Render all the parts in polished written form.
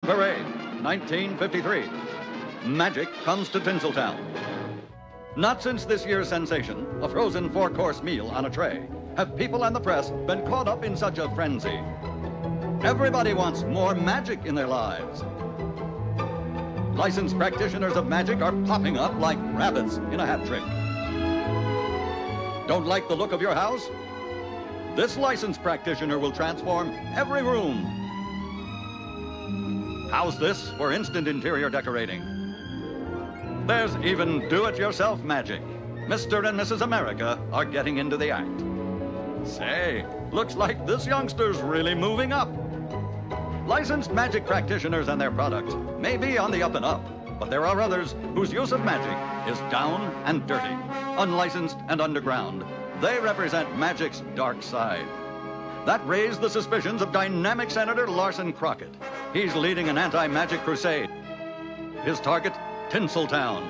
Parade, 1953. Magic comes to Tinseltown. Not since this year's sensation, a frozen 4-course meal on a tray, have people and the press been caught up in such a frenzy. Everybody wants more magic in their lives. Licensed practitioners of magic are popping up like rabbits in a hat trick. Don't like the look of your house? This licensed practitioner will transform every room. How's this for instant interior decorating? There's even do-it-yourself magic. Mr. and Mrs. America are getting into the act. Say, looks like this youngster's really moving up. Licensed magic practitioners and their products may be on the up and up, but there are others whose use of magic is down and dirty, unlicensed and underground. They represent magic's dark side. That raised the suspicions of dynamic Senator Larson Crockett. He's leading an anti-magic crusade. His target, Tinseltown.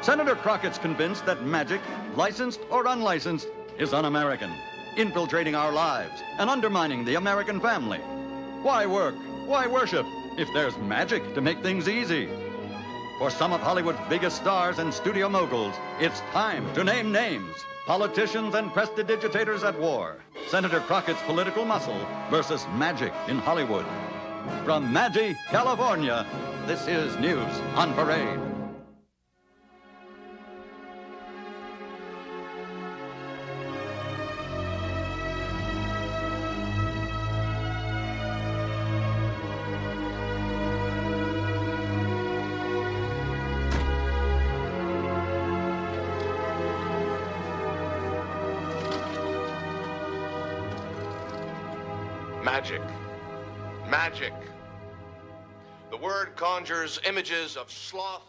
Senator Crockett's convinced that magic, licensed or unlicensed, is un-American, infiltrating our lives and undermining the American family. Why work? Why worship if there's magic to make things easy? For some of Hollywood's biggest stars and studio moguls, it's time to name names. Politicians and prestidigitators at war. Senator Crockett's political muscle versus magic in Hollywood. From Maggie, California, this is News on Parade. Magic. Magic. The word conjures images of sloth,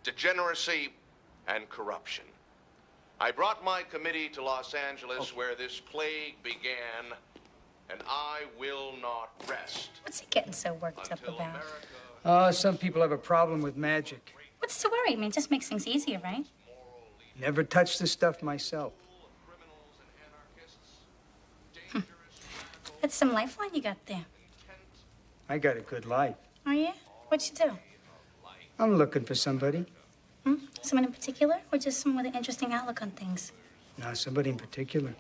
degeneracy, and corruption. I brought my committee to Los Angeles where this plague began, and I will not rest. What's he getting so worked up about? Some people have a problem with magic. What's to worry? I mean, it just makes things easier, right? Never touched this stuff myself. That's some lifeline you got there. I got a good life. Oh, yeah? What'd you do? I'm looking for somebody. Someone in particular, or just someone with an interesting outlook on things? No, somebody in particular.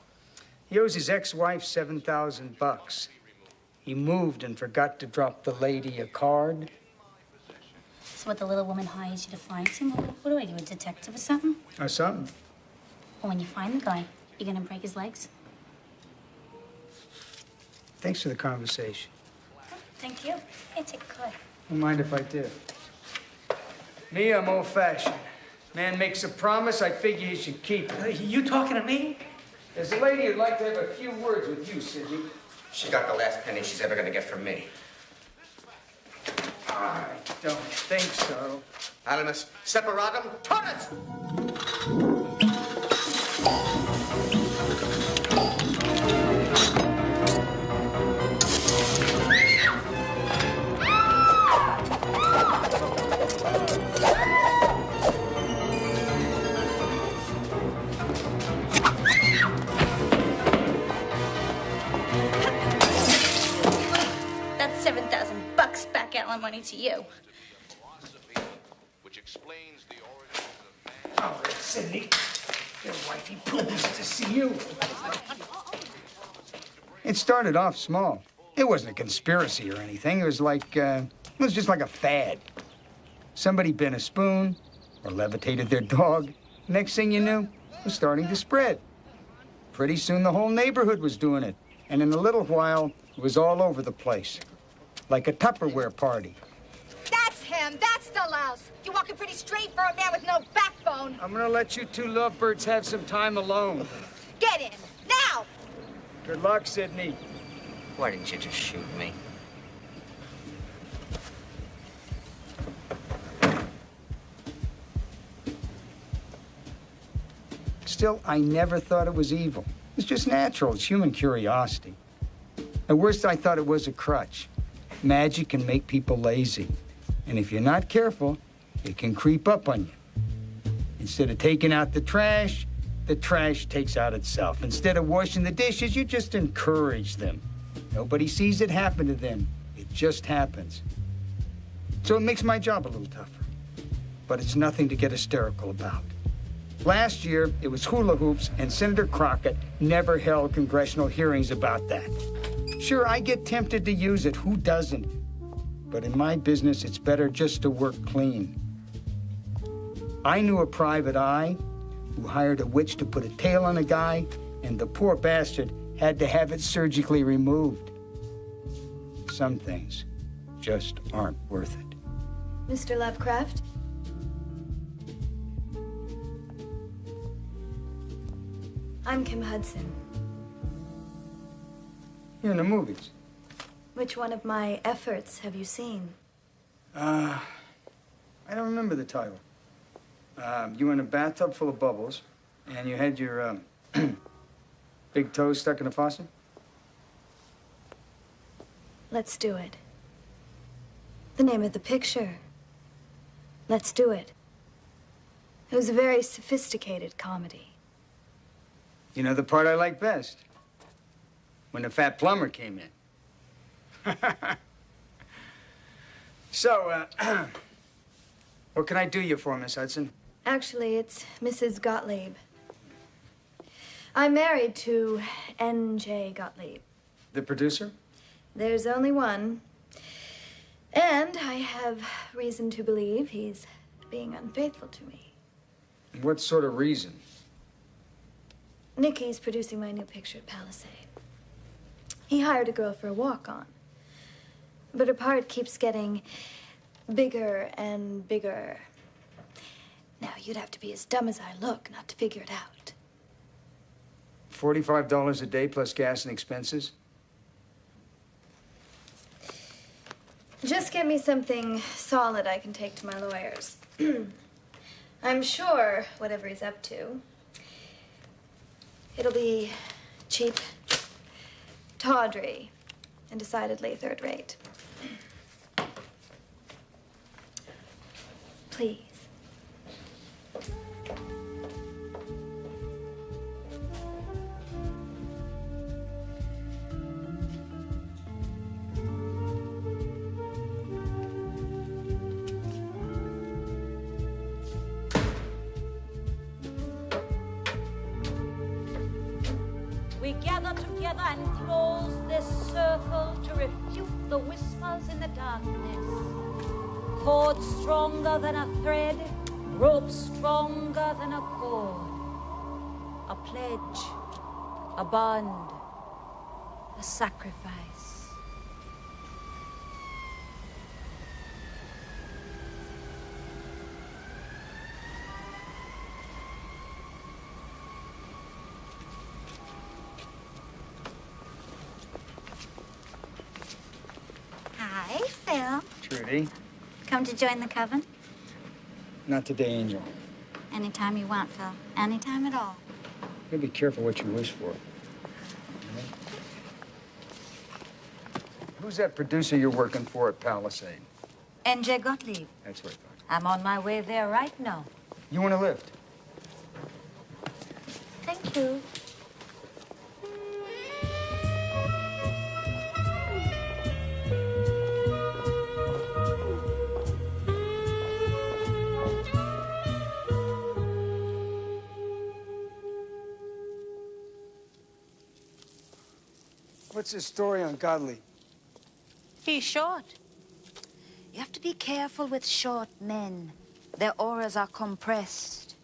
He owes his ex-wife $7,000. He moved and forgot to drop the lady a card. So what, the little woman hires you to find him? What do I do, a detective or something? Or something. Well, when you find the guy, you gonna break his legs? Thanks for the conversation. Thank you. Hey, take a cut. Don't mind if I do. Me, I'm old-fashioned. Man makes a promise, I figure he should keep it. You talking to me? There's a lady who'd like to have a few words with you, Sidney. She got the last penny she's ever gonna get from me. I don't think so. Animus separatum torret! That's $7,000 back out money to you. Which explains the origins of man. Oh, Sidney. Your wifey pleased to see you. It started off small. It wasn't a conspiracy or anything. It was like, it was just like a fad. Somebody bent a spoon or levitated their dog. Next thing you knew, it was starting to spread. Pretty soon the whole neighborhood was doing it. And in a little while, it was all over the place. Like a Tupperware party. That's him. That's the louse. You're walking pretty straight for a man with no backbone. I'm gonna let you two lovebirds have some time alone. Get in. Now! Good luck, Sidney. Why didn't you just shoot me? Still, I never thought it was evil. It's just natural. It's human curiosity. At worst, I thought it was a crutch. Magic can make people lazy. And if you're not careful, it can creep up on you. Instead of taking out the trash takes out itself. Instead of washing the dishes, you just encourage them. Nobody sees it happen to them. It just happens. So it makes my job a little tougher. But it's nothing to get hysterical about. Last year, it was hula hoops, and Senator Crockett never held congressional hearings about that. Sure, I get tempted to use it. Who doesn't? But in my business, it's better just to work clean. I knew a private eye who hired a witch to put a tail on a guy, and the poor bastard had to have it surgically removed. Some things just aren't worth it. Mr. Lovecraft? I'm Kim Hudson. You're in the movies. Which one of my efforts have you seen? I don't remember the title. You were in a bathtub full of bubbles, and you had your big toes stuck in a faucet? Let's do it. The name of the picture. Let's do it. It was a very sophisticated comedy. You know the part I like best? When the fat plumber came in. So, what can I do you for, Miss Hudson? Actually, it's Mrs. Gotlieb. I'm married to N.J. Gotlieb. The producer? There's only one. And I have reason to believe he's being unfaithful to me. What sort of reason? Nikki's producing my new picture at Palisade. He hired a girl for a walk-on. But her part keeps getting bigger and bigger. Now, you'd have to be as dumb as I look not to figure it out. $45 a day plus gas and expenses? Just get me something solid I can take to my lawyers. I'm sure whatever he's up to, it'll be cheap, tawdry, and decidedly third rate. Please. We gather together and close this circle to refute the whispers in the darkness. Cord stronger than a thread, rope stronger than a cord. A pledge, a bond, a sacrifice. Hi, Phil. Trudy? Come to join the coven? Not today, Angel. Anytime you want, Phil. Anytime at all. You gotta be careful what you wish for. Who's that producer you're working for at Palisade? N.J. Gotlieb. That's what I thought. I'm on my way there right now. You want a lift? Thank you. What's the story on Gotlieb? He's short. You have to be careful with short men. Their auras are compressed.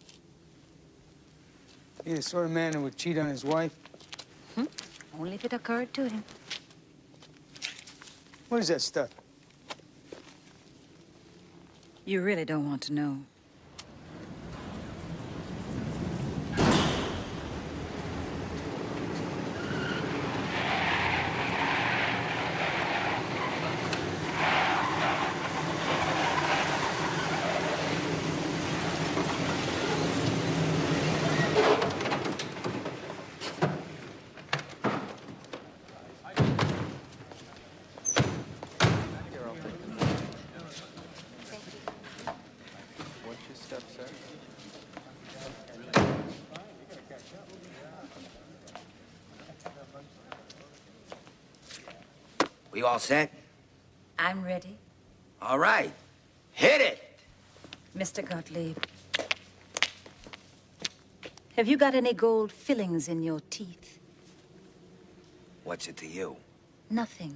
He's the sort of man who would cheat on his wife? Only if it occurred to him. What is that stuff? You really don't want to know. We all set? I'm ready. All right. Hit it! Mr. Gotlieb, have you got any gold fillings in your teeth? What's it to you? Nothing.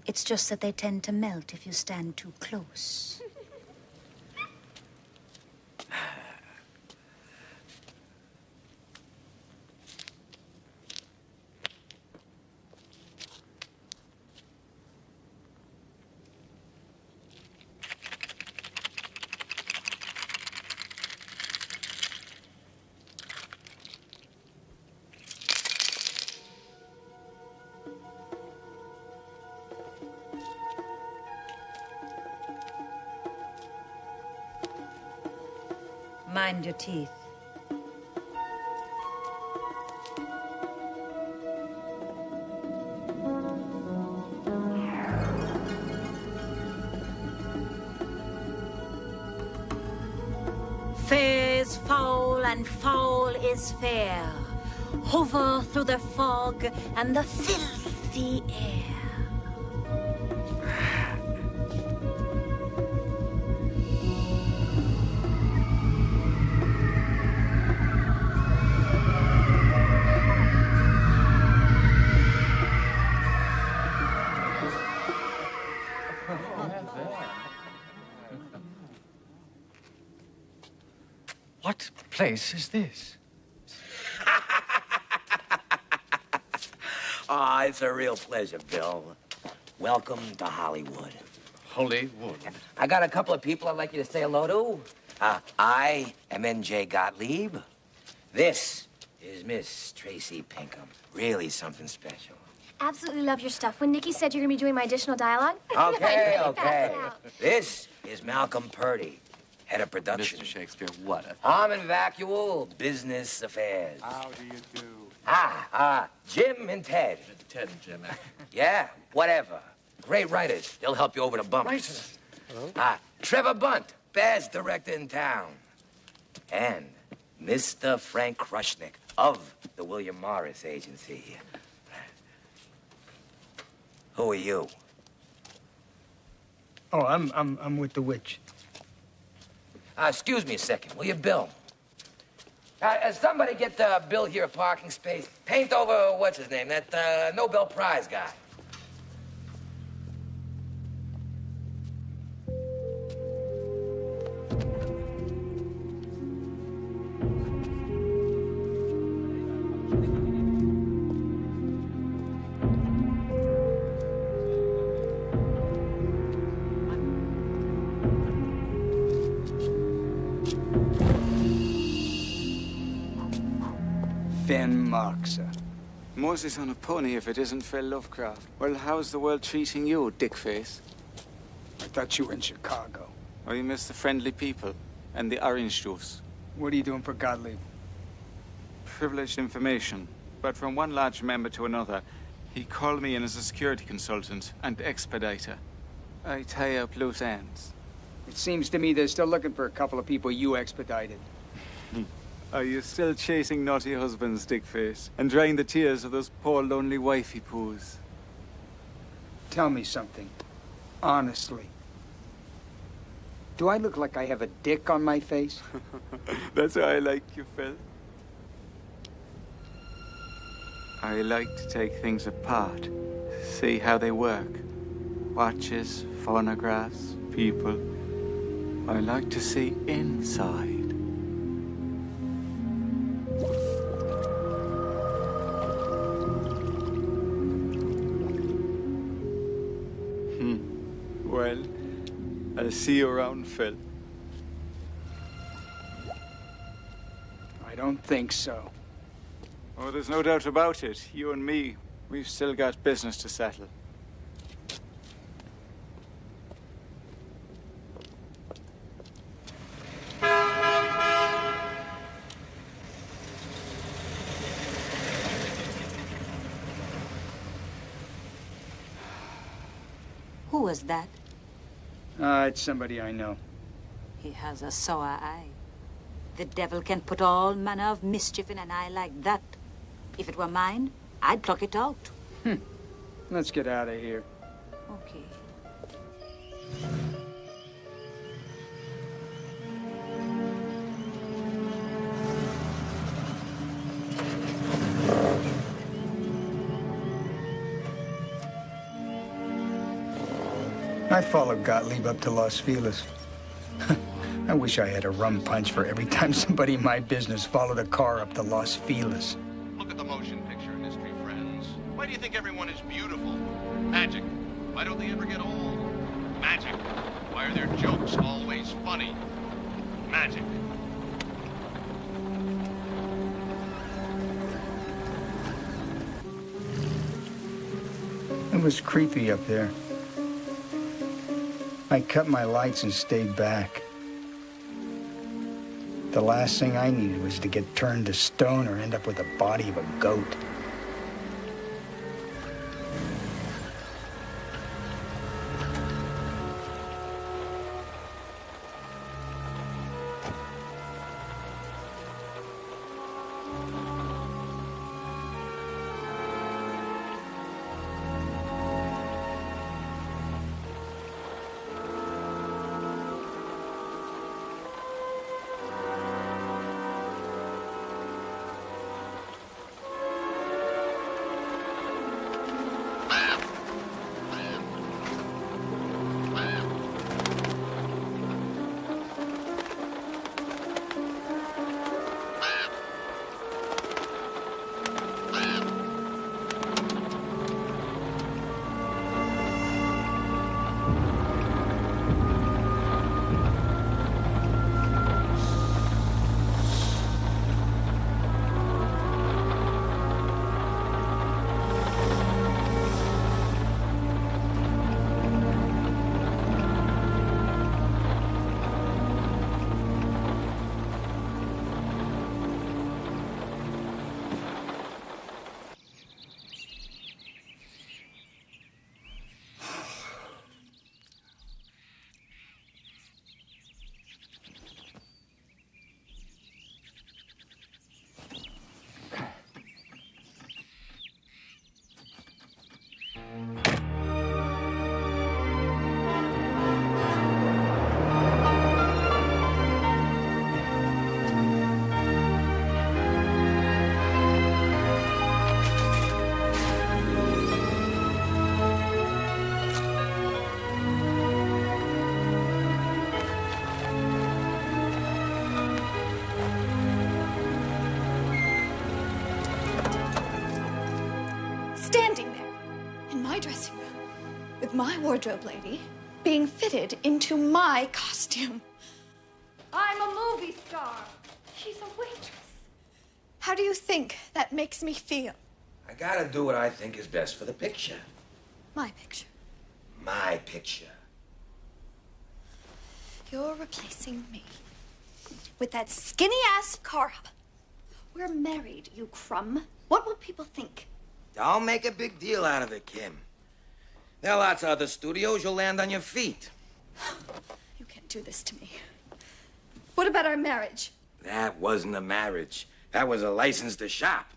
It's just that they tend to melt if you stand too close. Mind your teeth. Fair is foul and foul is fair. Hover through the fog and the filthy air. What place is this? Ah, it's a real pleasure, Bill. Welcome to Hollywood. Hollywood. I got a couple of people I'd like you to say hello to. I am N.J. Gotlieb. This is Miss Tracy Pinkham. Really something special. Absolutely love your stuff. When Nikki said you're gonna be doing my additional dialogue, Okay, I okay. passed out. This is Malcolm Purdy, head of production. Mr. Shakespeare, what a... I'm in Vacuole, business affairs. How do you do? Jim and Ted. Ted and Jim. Yeah, whatever. Great writers. They'll help you over the bumps. Writers? Hello? Trevor Bunt, best director in town. And Mr. Frank Krushnick of the William Morris Agency. Who are you? Oh, I'm with the witch. Excuse me a second, will you, Bill? Somebody get Bill here a parking space. Paint over, what's his name, that Nobel Prize guy. Macha. Moses on a pony if it isn't Phil Lovecraft. Well, how's the world treating you, dickface? I thought you were in Chicago. Oh, you miss the friendly people and the orange juice. What are you doing for Gotlieb? Privileged information. But from one large member to another, he called me in as a security consultant and expediter. I tie up loose ends. It seems to me they're still looking for a couple of people you expedited. Are you still chasing naughty husbands, dickface, and drying the tears of those poor lonely wifey poos? Tell me something. Honestly. Do I look like I have a dick on my face? That's how I like you, Phil. I like to take things apart, see how they work. Watches, phonographs, people. I like to see inside. Well, I'll see you around, Phil. I don't think so. Oh, there's no doubt about it. You and me, we've still got business to settle. Who was that? It's somebody I know. He has a sour eye. The devil can put all manner of mischief in an eye like that. If it were mine, I'd pluck it out. Let's get out of here. Okay. I followed Gotlieb up to Los Feliz. I wish I had a rum punch for every time somebody in my business followed a car up to Los Feliz. Look at the motion picture industry, friends. Why do you think everyone is beautiful? Magic. Why don't they ever get old? Magic. Why are their jokes always funny? Magic. It was creepy up there. I cut my lights and stayed back. The last thing I needed was to get turned to stone or end up with the body of a goat. My wardrobe lady being fitted into my costume. I'm a movie star. She's a waitress. How do you think that makes me feel? I gotta do what I think is best for the picture. My picture. My picture. You're replacing me with that skinny-ass Cora. We're married, you crumb. What will people think? Don't make a big deal out of it, Kim. There are lots of other studios. You'll land on your feet. You can't do this to me. What about our marriage? That wasn't a marriage. That was a license to shop.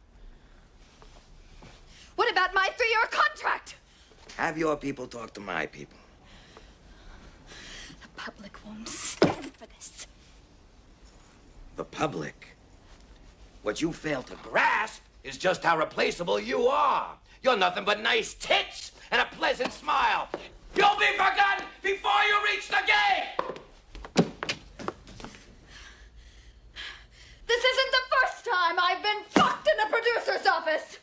What about my 3-year contract? Have your people talk to my people. The public won't stand for this. The public? What you fail to grasp is just how replaceable you are. You're nothing but nice tits and a pleasant smile. You'll be forgotten before you reach the gate! This isn't the first time I've been fucked in a producer's office!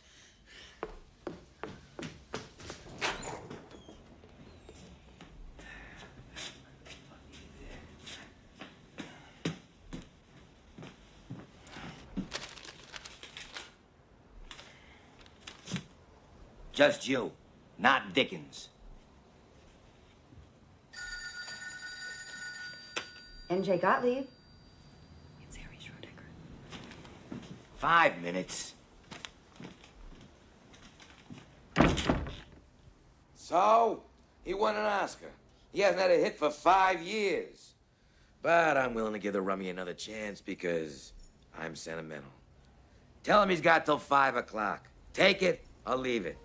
Just you, not Dickens. MJ Gotlieb. It's Harry Schroeder. 5 minutes. So, he won an Oscar. He hasn't had a hit for 5 years. But I'm willing to give the rummy another chance because I'm sentimental. Tell him he's got till 5 o'clock. Take it or leave it.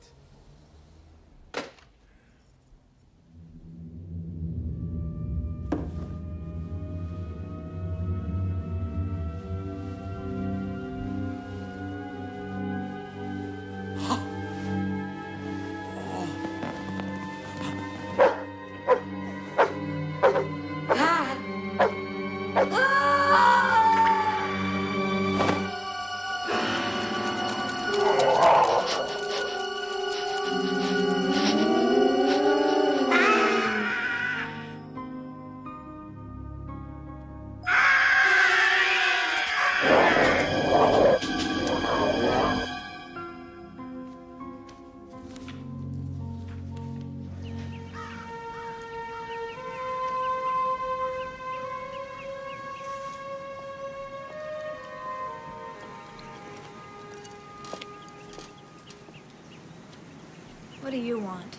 do you want?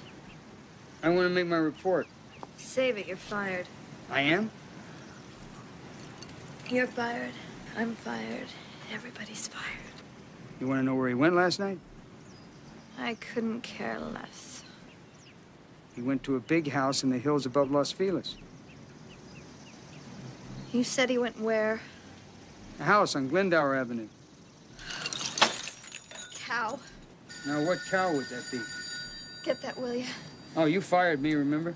I want to make my report. Save it, you're fired. I am? You're fired. I'm fired. Everybody's fired. You want to know where he went last night? I couldn't care less. He went to a big house in the hills above Los Feliz. You said he went where? A house on Glendower Avenue. Cow. Now, what cow would that be? Get that, will you? Oh, you fired me, remember?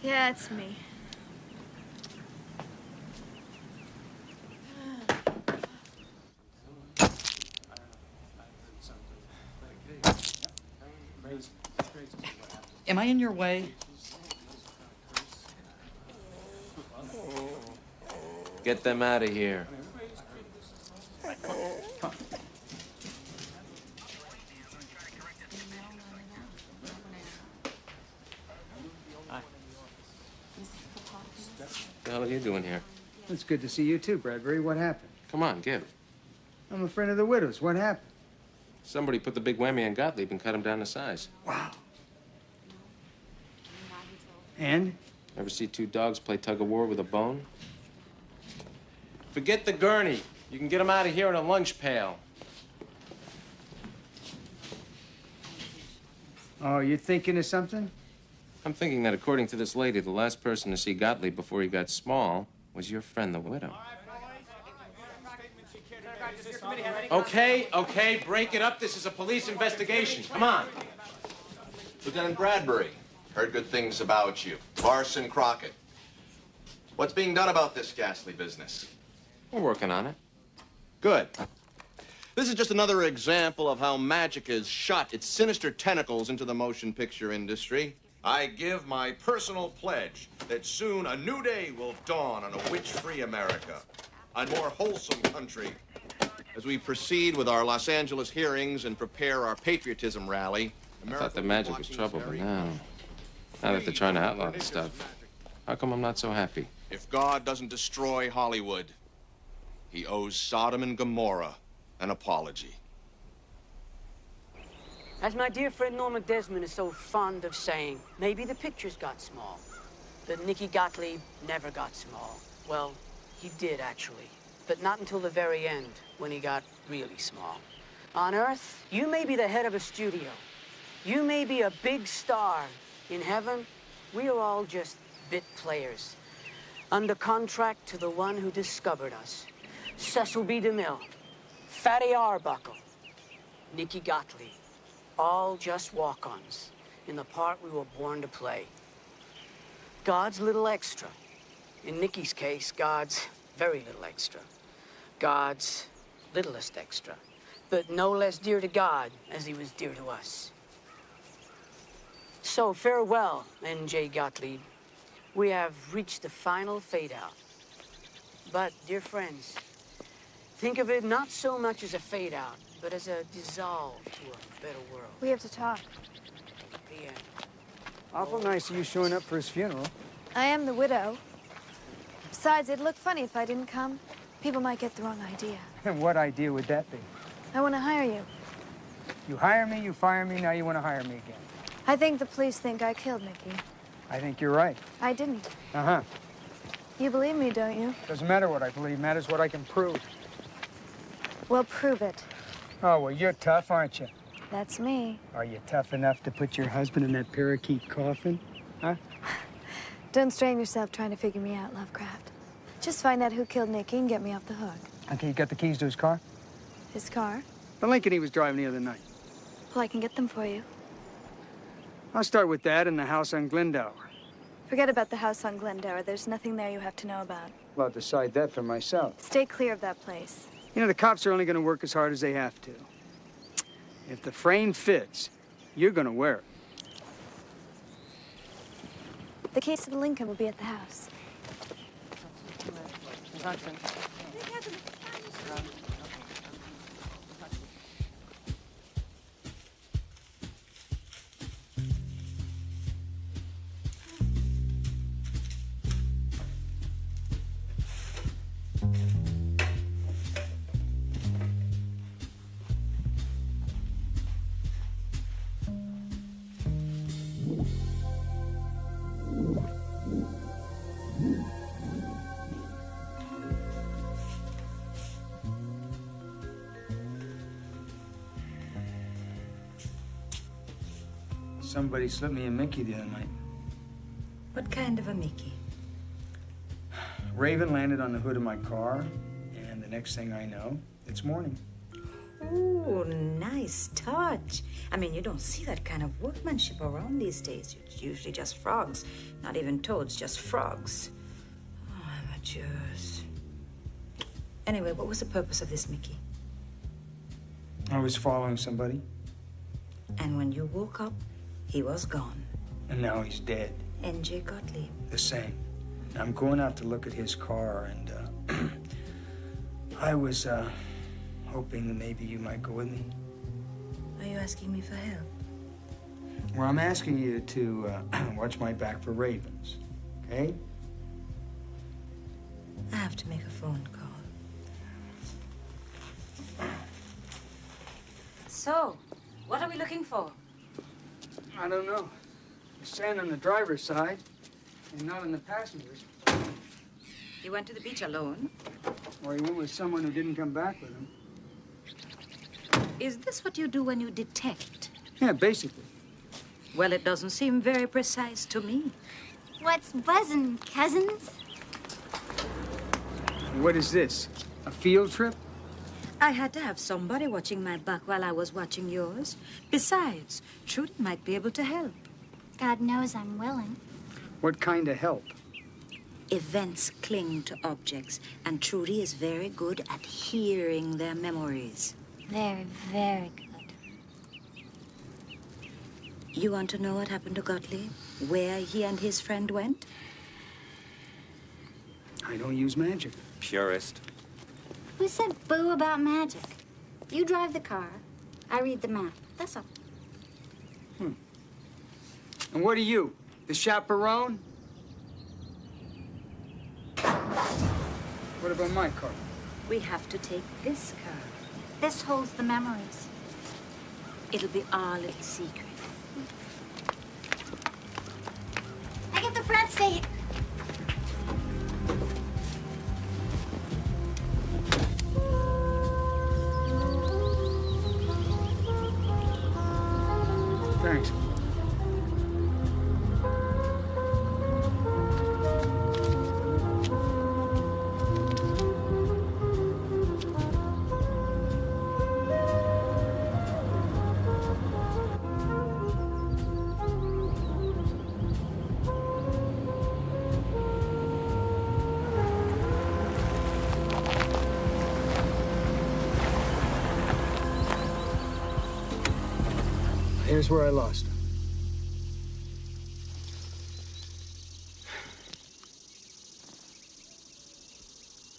Yeah, it's me. Am I in your way? Get them out of here. What the hell are you doing here? It's good to see you too, Bradbury. What happened? Come on, give. I'm a friend of the widow's. What happened? Somebody put the big whammy on Gotlieb and cut him down to size. Wow. And? Ever see two dogs play tug of war with a bone? Forget the gurney. You can get him out of here in a lunch pail. Oh, you thinking of something? I'm thinking that according to this lady, the last person to see Gotlieb before he got small was your friend, the widow. Okay, break it up. This is a police investigation. Come on. Lieutenant Bradbury, heard good things about you. Larson, Crockett. What's being done about this ghastly business? We're working on it. Good. This is just another example of how magic has shot its sinister tentacles into the motion picture industry. I give my personal pledge that soon a new day will dawn on a witch-free America, a more wholesome country. As we proceed with our Los Angeles hearings and prepare our patriotism rally, I thought the magic was trouble, but now that they're trying to outlaw this stuff, how come I'm not so happy? If God doesn't destroy Hollywood, he owes Sodom and Gomorrah an apology. As my dear friend Norma Desmond is so fond of saying, maybe the pictures got small, but Nicky Gotlieb never got small. Well, he did, actually, but not until the very end, when he got really small. On Earth, you may be the head of a studio. You may be a big star. In heaven, we are all just bit players, under contract to the one who discovered us. Cecil B. DeMille, Fatty Arbuckle, Nicky Gotlieb. All just walk-ons in the part we were born to play. God's little extra. In Nicky's case, God's very little extra. God's littlest extra. But no less dear to God as he was dear to us. So farewell, N.J. Gotlieb. We have reached the final fade-out. But, dear friends, think of it not so much as a fade-out, but as a dissolve to a better world. We have to talk. The end. Awful nice of you showing up for his funeral. I am the widow. Besides, it'd look funny if I didn't come. People might get the wrong idea. And what idea would that be? I want to hire you. You hire me, you fire me, now you want to hire me again. I think the police think I killed Nicky. I think you're right. I didn't. Uh-huh. You believe me, don't you? Doesn't matter what I believe, matters what I can prove. Well, prove it. Oh, well, you're tough, aren't you? That's me. Are you tough enough to put your husband in that parakeet coffin? Huh? Don't strain yourself trying to figure me out, Lovecraft. Just find out who killed Nicky and get me off the hook. Okay, you got the keys to his car? His car? The Lincoln he was driving the other night. Well, I can get them for you. I'll start with that and the house on Glendower. Forget about the house on Glendower. There's nothing there you have to know about. Well, I'll decide that for myself. Stay clear of that place. You know, the cops are only going to work as hard as they have to. If the frame fits, you're going to wear it. The keys to the Lincoln will be at the house. Hudson. Somebody slipped me a Mickey the other night. What kind of a Mickey? Raven landed on the hood of my car, and the next thing I know, it's morning. Ooh, nice touch. I mean, you don't see that kind of workmanship around these days. It's usually just frogs. Not even toads, just frogs. Oh, amateurs. Anyway, what was the purpose of this Mickey? I was following somebody. And when you woke up, he was gone. And now he's dead. N.J. Gotlieb. The same. I'm going out to look at his car, and I was hoping that maybe you might go with me. Are you asking me for help? Well, I'm asking you to watch my back for ravens, okay? I have to make a phone call. So, what are we looking for? I don't know. Stand on the driver's side and not on the passenger's. He went to the beach alone? Or he went with someone who didn't come back with him. Is this what you do when you detect? Yeah, basically. Well, it doesn't seem very precise to me. What's buzzin', cousins? What is this? A field trip? I had to have somebody watching my back while I was watching yours. Besides, Trudy might be able to help. God knows I'm willing. What kind of help? Events cling to objects, and Trudy is very good at hearing their memories. Very, very good. You want to know what happened to Gotlieb? Where he and his friend went? I don't use magic. Purist. Who said boo about magic? You drive the car. I read the map. That's all. And what are you? The chaperone? What about my car? We have to take this car. This holds the memories. It'll be our little secret. I get the front seat. Thanks. Here's where I lost her.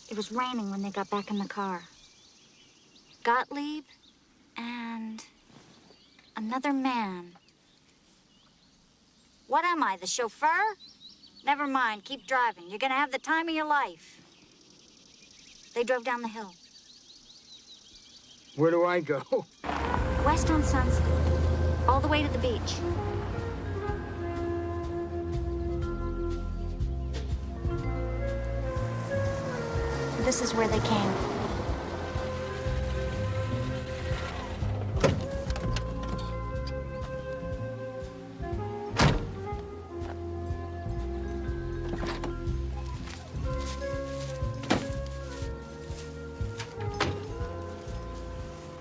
It was raining when they got back in the car. Gotlieb and another man. What am I, the chauffeur? Never mind, keep driving. You're gonna have the time of your life. They drove down the hill. Where do I go? West on Sunset. All the way to the beach. This is where they came.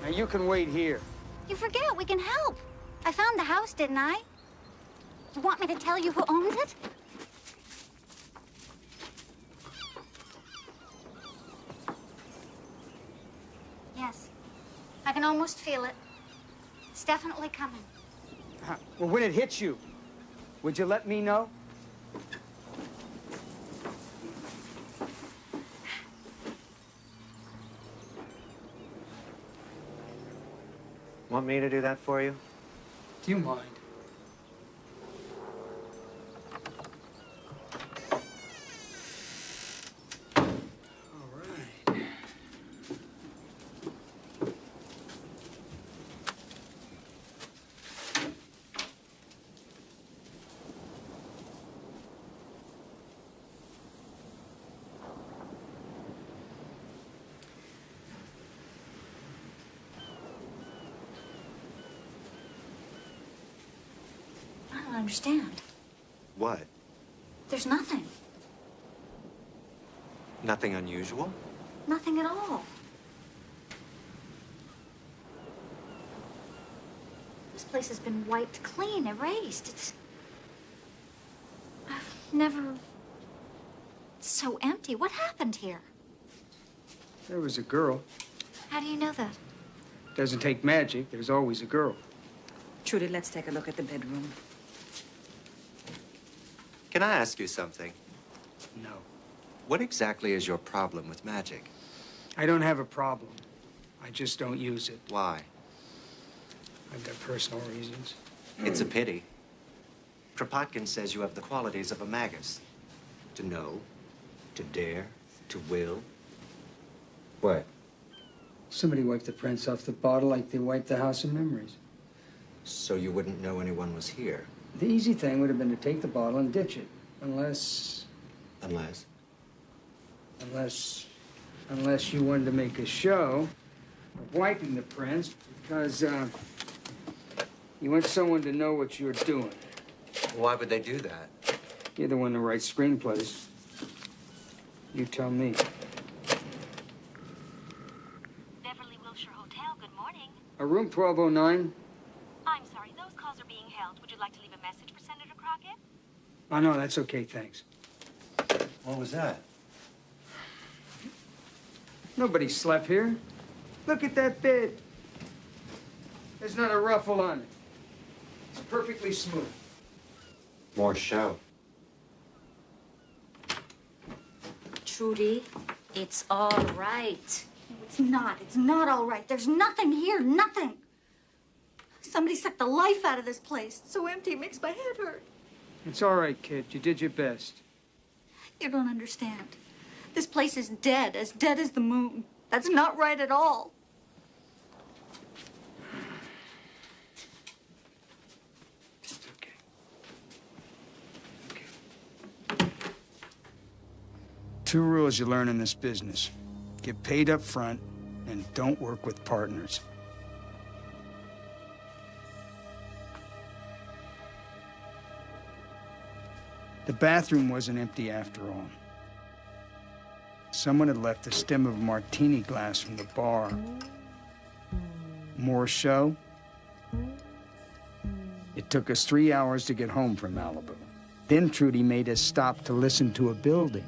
Now you can wait here. You forget, we can help. I found the house, didn't I? You want me to tell you who owns it? Yes. I can almost feel it. It's definitely coming. Well, when it hits you, would you let me know? Want me to do that for you? Do you mind? understand. What? There's nothing. Nothing unusual? Nothing at all. This place has been wiped clean, erased. I've never... It's so empty. What happened here? There was a girl. How do you know that? Doesn't take magic. There's always a girl. Trudy, let's take a look at the bedroom. Can I ask you something? No. What exactly is your problem with magic? I don't have a problem. I just don't use it. Why? I've got personal reasons. It's a pity. Kropotkin says you have the qualities of a magus. To know, to dare, to will. What? Somebody wiped the prints off the bottle like they wiped the House of Memories. So you wouldn't know anyone was here? The easy thing would have been to take the bottle and ditch it. Unless you wanted to make a show of wiping the prints because you want someone to know what you're doing. Why would they do that? You're the one that writes screenplays. You tell me. Beverly Wilshire Hotel, good morning. A room 1209? I'm sorry, those calls are being held. Would you like to leave a message for Senator Crockett? Oh, no, that's okay, thanks. What was that? Nobody slept here. Look at that bed. There's not a ruffle on it. It's perfectly smooth. More show. Trudy, it's all right. No, it's not. It's not all right. There's nothing here. Nothing. Somebody sucked the life out of this place. It's so empty, it makes my head hurt. It's all right, kid. You did your best. You don't understand. This place is dead as the moon. That's not right at all. Two rules you learn in this business. Get paid up front and don't work with partners. The bathroom wasn't empty after all. Someone had left the stem of a martini glass from the bar. More show? It took us 3 hours to get home from Malibu. Then Trudy made us stop to listen to a building.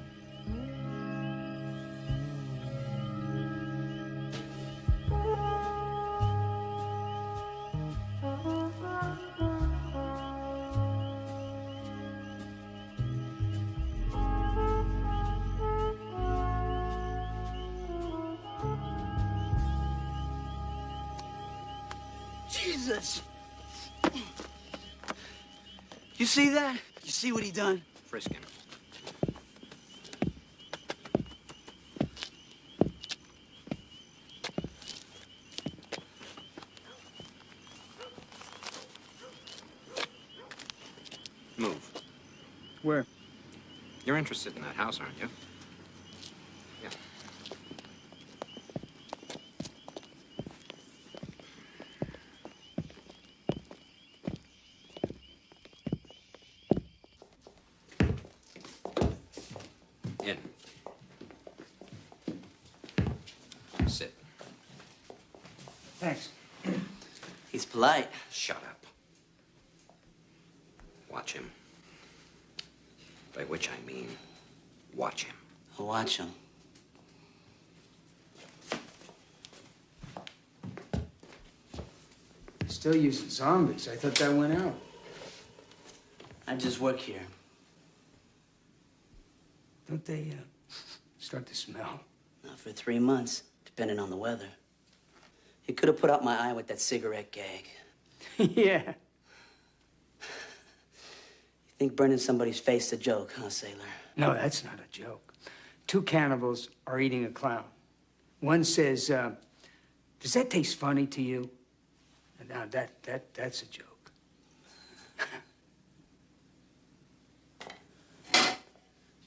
Jesus! You see that? You see what he done? Frisk him. Move. Where? You're interested in that house, aren't you? Yeah. In. Sit. Thanks. He's polite. Shut up. Watch him. By which I mean, watch him. I'll watch him. Still using zombies. I thought that went out. I just work here. Don't they start to smell? Not for 3 months, depending on the weather. You could have put out my eye with that cigarette gag. Yeah. You think burning somebody's face a joke, huh, sailor? No, that's not a joke. Two cannibals are eating a clown. One says, does that taste funny to you? And now that's a joke.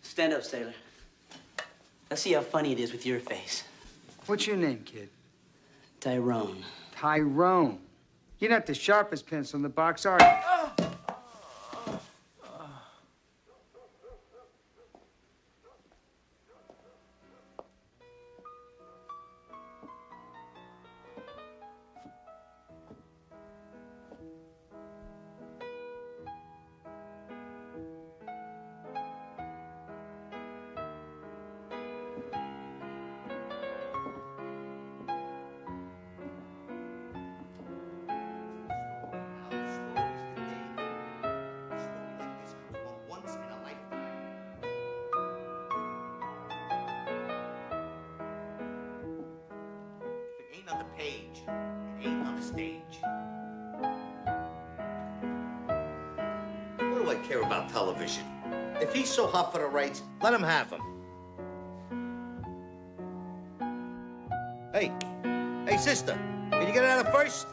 Stand up, sailor. Let's see how funny it is with your face. What's your name, kid? Tyrone. Tyrone. You're not the sharpest pencil in the box, are you? ain't on the page. It ain't on the stage. What do I care about television? If he's so hot for the rights, let him have them. Hey, sister, can you get out of first?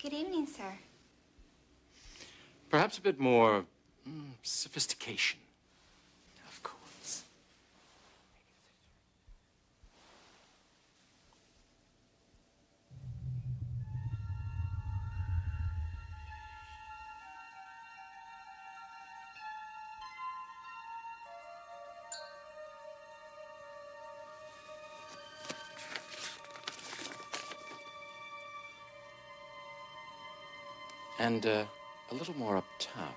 Good evening, sir. Perhaps a bit more sophistication. Of course. And a little more up top.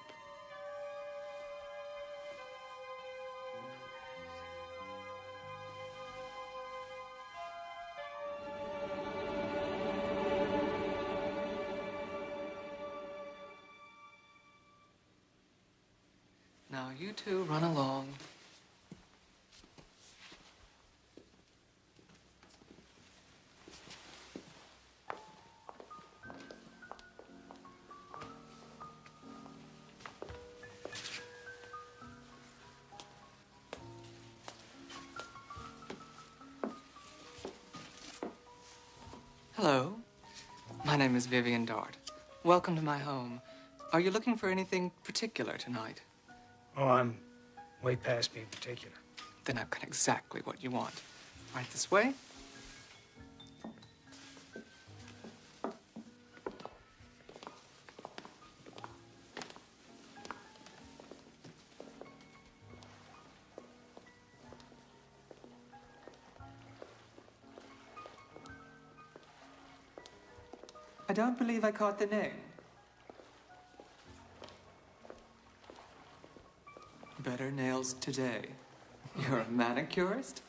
Now, you two run along. Hello. My name is Vivian Dart. Welcome to my home. Are you looking for anything particular tonight? Oh, I'm way past being particular. Then I've got exactly what you want. Right this way. I don't believe I caught the name. Better nails today. You're a manicurist?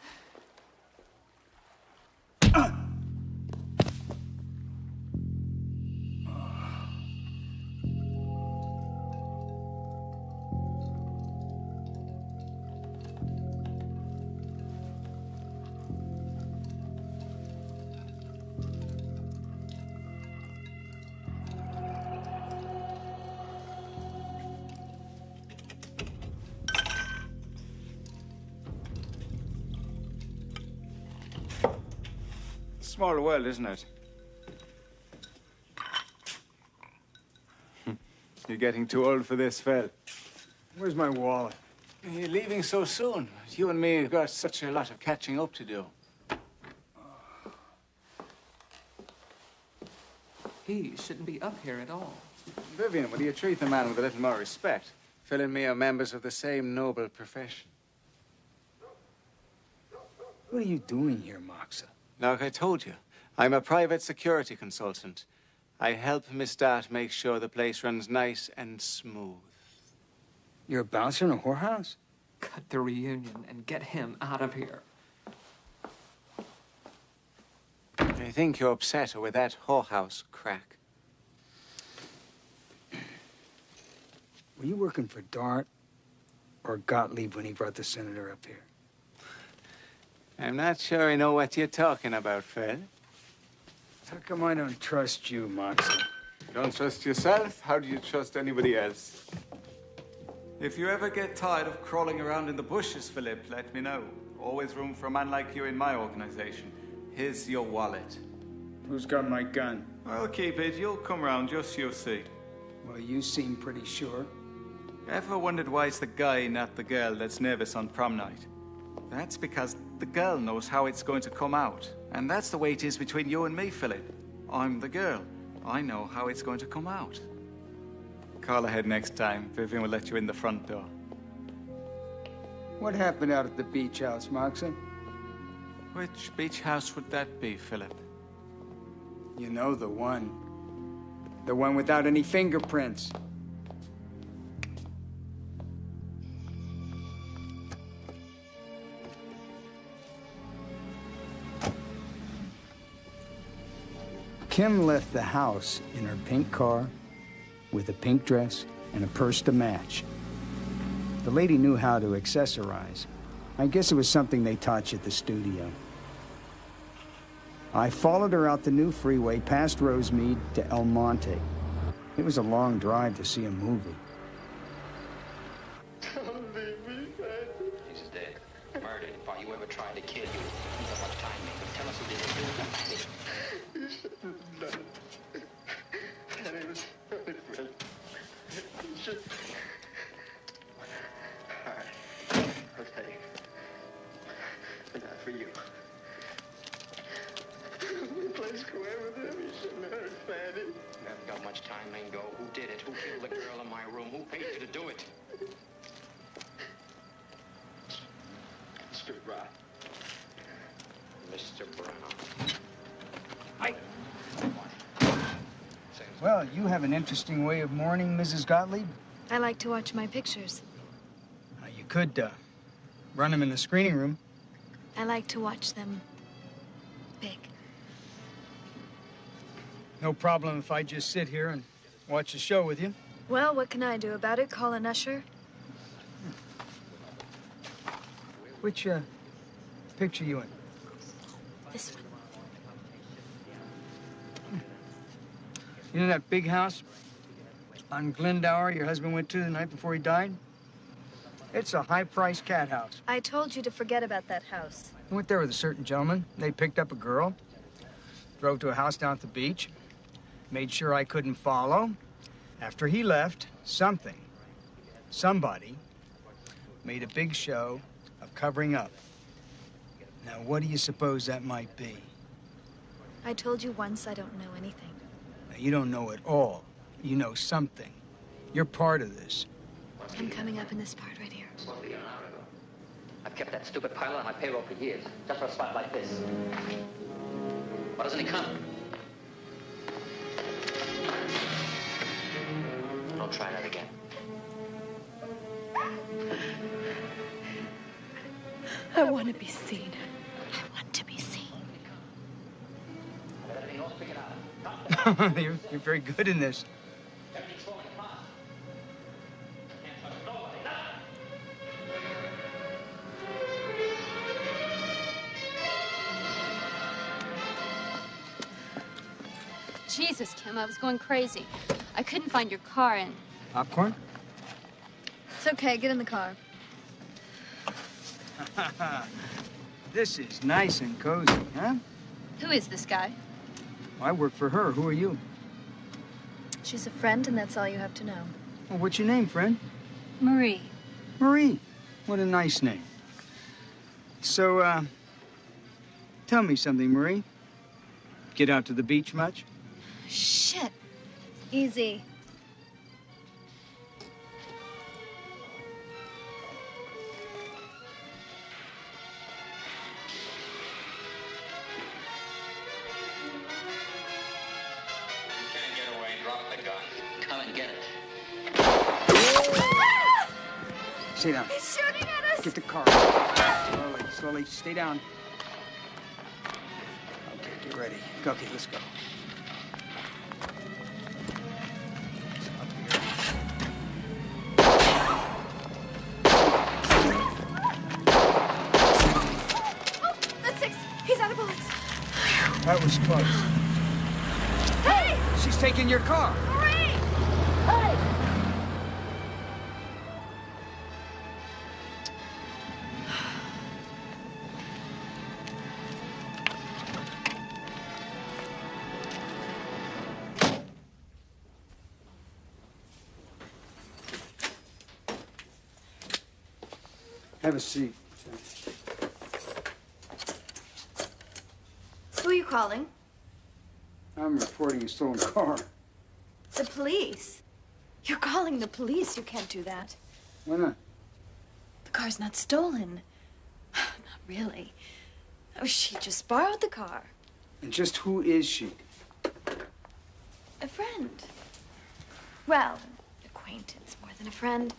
Small world, isn't it? You're getting too old for this, Phil. Where's my wallet? You're leaving so soon. You and me have got such a lot of catching up to do. He shouldn't be up here at all. Vivian, will you treat the man with a little more respect? Phil and me are members of the same noble profession. What are you doing here, Macha? Like I told you, I'm a private security consultant. I help Miss Dart make sure the place runs nice and smooth. You're a bouncer in a whorehouse? Cut the reunion and get him out of here. think you're upset with that whorehouse crack. Were you working for Dart or Gotlieb when he brought the senator up here? I'm not sure I know what you're talking about, Phil. How come I don't trust you, Macha? Don't trust yourself? How do you trust anybody else? If you ever get tired of crawling around in the bushes, Philip, let me know. Always room for a man like you in my organization. Here's your wallet. Who's got my gun? I'll keep it. You'll come round, just you'll see. Well, you seem pretty sure. Ever wondered why it's the guy, not the girl, that's nervous on prom night? That's because the girl knows how it's going to come out. And that's the way it is between you and me, Philip. I'm the girl. I know how it's going to come out. Call ahead next time. Vivian will let you in the front door. What happened out at the beach house, Macha? Which beach house would that be, Philip? You know the one. The one without any fingerprints. Kim left the house in her pink car with a pink dress and a purse to match. The lady knew how to accessorize. I guess it was something they taught you at the studio. I followed her out the new freeway past Rosemead to El Monte. It was a long drive to see a movie. He's dead. Murdered. While you ever tried to kill you. How much time, man? Tell us who did it. You shouldn't have done it. And it was really Fred. You should... All right. Okay. But not for you. We played square with him. You shouldn't have hurt Fanny. You haven't got much time, Mango. Who did it? Who killed the girl in my room? Who paid you to do it? Mr. Brown. Mr. Brown. Well, you have an interesting way of mourning, Mrs. Gotlieb. I like to watch my pictures. You could run them in the screening room. I like to watch them big. No problem if I just sit here and watch the show with you. Well, what can I do about it? Call an usher? Which picture you in? This one. You know that big house on Glendower your husband went to the night before he died? It's a high-priced cat house. I told you to forget about that house. I went there with a certain gentleman. They picked up a girl, drove to a house down at the beach, made sure I couldn't follow. After he left, somebody, made a big show of covering up. Now, what do you suppose that might be? I told you once I don't know anything. Now, you don't know it all. You know something. You're part of this. I'm coming up in this part right here. I've kept that stupid pilot on my payroll for years, just for a spot like this. Why doesn't he come? Don't try that again. I want to be seen. I want to be seen. You're very good in this. Jesus, Kim, I was going crazy. I couldn't find your car and... Popcorn? It's okay, get in the car. This is nice and cozy, huh? Who is this guy? I work for her. Who are you? She's a friend, and that's all you have to know. Well, what's your name, friend? Marie. Marie. What a nice name. So, tell me something, Marie. Get out to the beach much? Shit. Easy. Stay down. He's shooting at us! Get the car. Slowly, stay down. Okay, Get ready. Okay, let's go. That's 6. He's out of bullets. That was close. Hey! She's taking your car. Marie! Hey! Have a seat. Who are you calling? I'm reporting a stolen car. The police. You're calling the police. You can't do that. Why not? The car's not stolen. Not really. Oh, she just borrowed the car. And just who is she? A friend. Well, acquaintance more than a friend.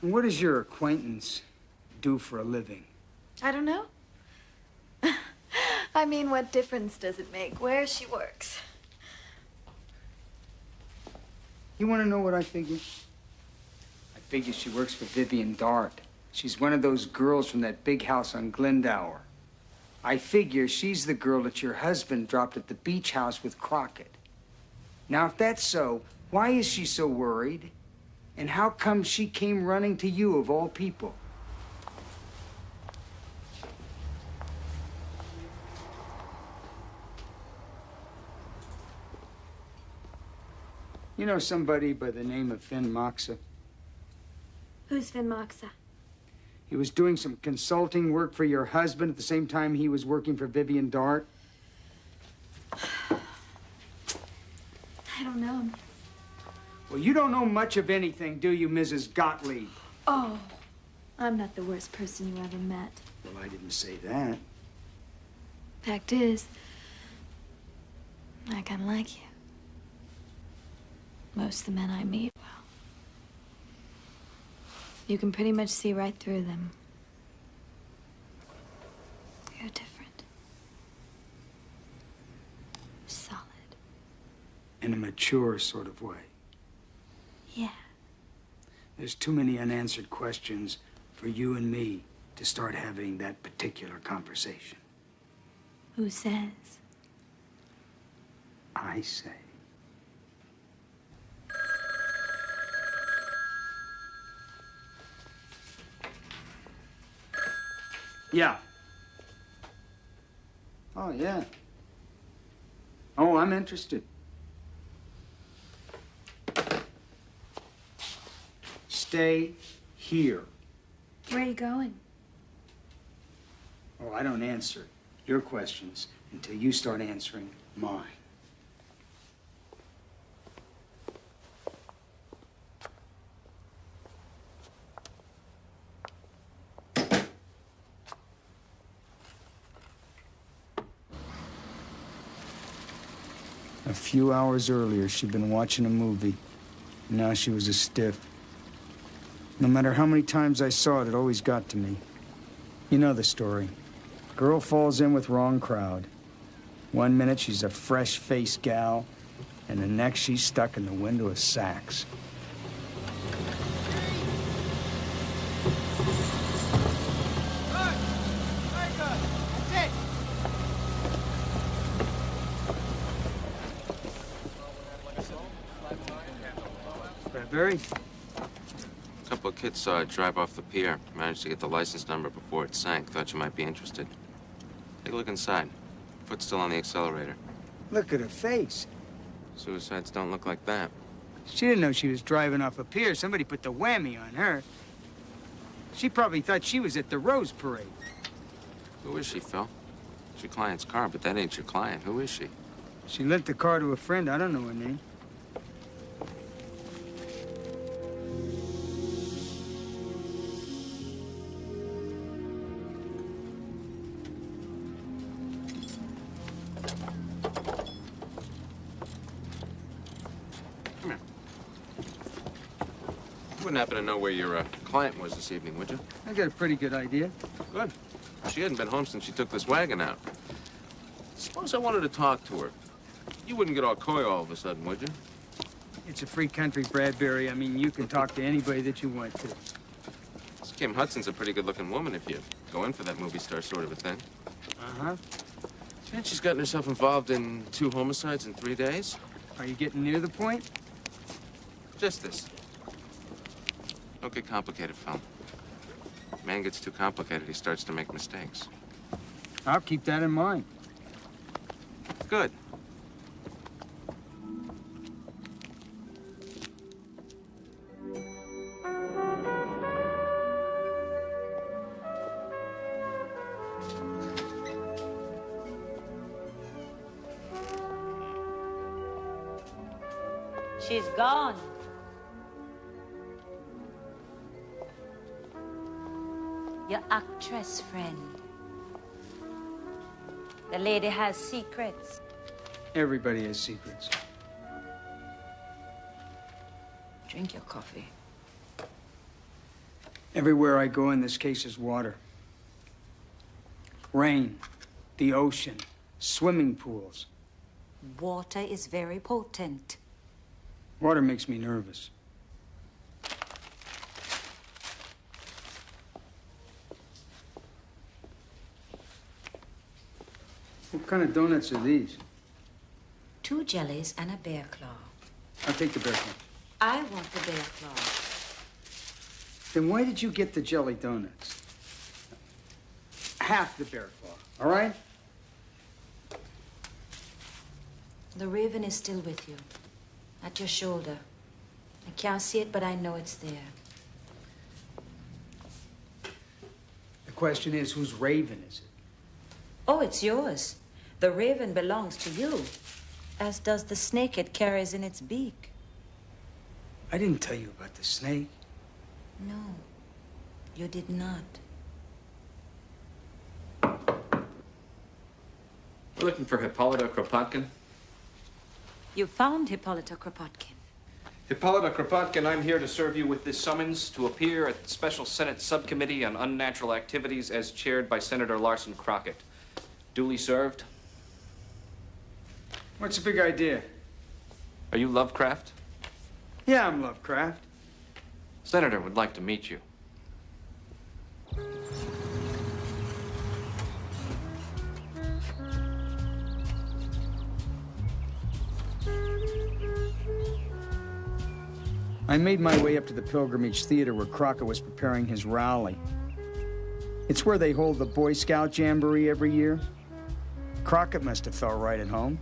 And what does your acquaintance do for a living? I don't know. I mean, what difference does it make where she works? You want to know what I figure? I figure she works for Vivian Dart. She's one of those girls from that big house on Glendower. I figure she's the girl that your husband dropped at the beach house with Crockett. Now, if that's so, why is she so worried? And how come she came running to you, of all people? You know somebody by the name of Finn Macha? Who's Finn Macha? He was doing some consulting work for your husband at the same time he was working for Vivian Dart. I don't know. Well, you don't know much of anything, do you, Mrs. Gotlieb? Oh, I'm not the worst person you ever met. Well, I didn't say that. Fact is, I kind of like you. Most of the men I meet, well, you can pretty much see right through them. You're different. Solid. In a mature sort of way. Yeah. There's too many unanswered questions for you and me to start having that particular conversation. Who says? I say. Yeah. Oh, yeah. Oh, I'm interested. Stay here. Where are you going? Oh, I don't answer your questions until you start answering mine. A few hours earlier, she'd been watching a movie. Now she was a stiff. No matter how many times I saw it, it always got to me. You know the story. Girl falls in with wrong crowd. One minute she's a fresh-faced gal, and the next she's stuck in the window of Saks. Bradbury? A couple of kids saw it drive off the pier. Managed to get the license number before it sank. Thought you might be interested. Take a look inside. Foot's still on the accelerator. Look at her face. Suicides don't look like that. She didn't know she was driving off a pier. Somebody put the whammy on her. She probably thought she was at the Rose Parade. Who is she, Phil? It's your client's car, but that ain't your client. Who is she? She lent the car to a friend. I don't know her name. You wouldn't happen to know where your client was this evening, would you? I got a pretty good idea. Good. She hadn't been home since she took this wagon out. Suppose I wanted to talk to her. You wouldn't get all coy all of a sudden, would you? It's a free country, Bradbury. I mean, you can talk to anybody that you want to. This Kim Hudson's a pretty good-looking woman if you go in for that movie star sort of a thing. Uh-huh. And she's gotten herself involved in 2 homicides in 3 days. Are you getting near the point? Just this. Don't get complicated, Phil. Man gets too complicated, he starts to make mistakes. I'll keep that in mind. Good. She's gone. Your actress friend. The lady has secrets. Everybody has secrets. Drink your coffee. Everywhere I go in this case is water. Rain, the ocean, swimming pools. Water is very potent. Water makes me nervous. What kind of donuts are these? 2 jellies and a bear claw. I'll take the bear claw. I want the bear claw. Then why did you get the jelly donuts? Half the bear claw, all right? The raven is still with you. At your shoulder. I can't see it, but I know it's there. The question is, whose raven is it? Oh, it's yours. The raven belongs to you, as does the snake it carries in its beak. I didn't tell you about the snake. No, you did not. We're looking for Hypolita Kropotkin. You found Hypolita Kropotkin. Hypolita Kropotkin, I'm here to serve you with this summons to appear at the Special Senate Subcommittee on Unnatural Activities as chaired by Senator Larson Crockett. Duly served. What's the big idea? Are you Lovecraft? Yeah, I'm Lovecraft. Senator would like to meet you. I made my way up to the Pilgrimage Theater where Crockett was preparing his rally. It's where they hold the Boy Scout Jamboree every year. Crockett must have felt right at home.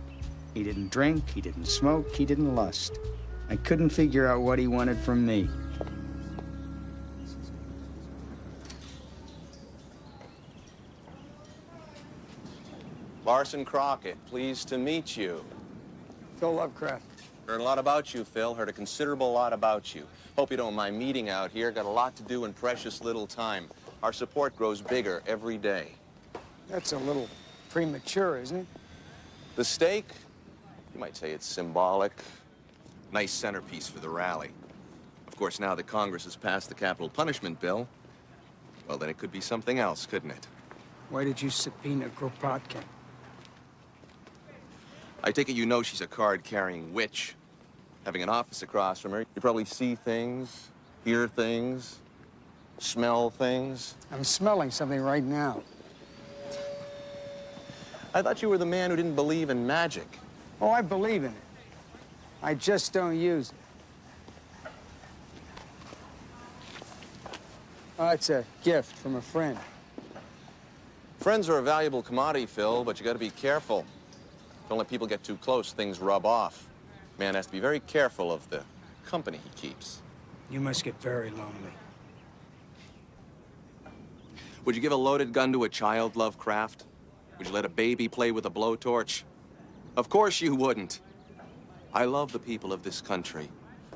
He didn't drink, he didn't smoke, he didn't lust. I couldn't figure out what he wanted from me. Larson Crockett, pleased to meet you. Phil Lovecraft. Heard a lot about you, Phil. Heard a considerable lot about you. Hope you don't mind meeting out here. Got a lot to do in precious little time. Our support grows bigger every day. That's a little premature, isn't it? The stake? You might say it's symbolic. Nice centerpiece for the rally. Of course, now that Congress has passed the capital punishment bill, well, then it could be something else, couldn't it? Why did you subpoena Kropotkin? I take it you know she's a card-carrying witch. Having an office across from her, you probably see things, hear things, smell things. I'm smelling something right now. I thought you were the man who didn't believe in magic. Oh, I believe in it. I just don't use it. Oh, it's a gift from a friend. Friends are a valuable commodity, Phil, but you gotta be careful. Don't let people get too close, things rub off. Man has to be very careful of the company he keeps. You must get very lonely. Would you give a loaded gun to a child, Lovecraft? Would you let a baby play with a blowtorch? Of course you wouldn't. I love the people of this country.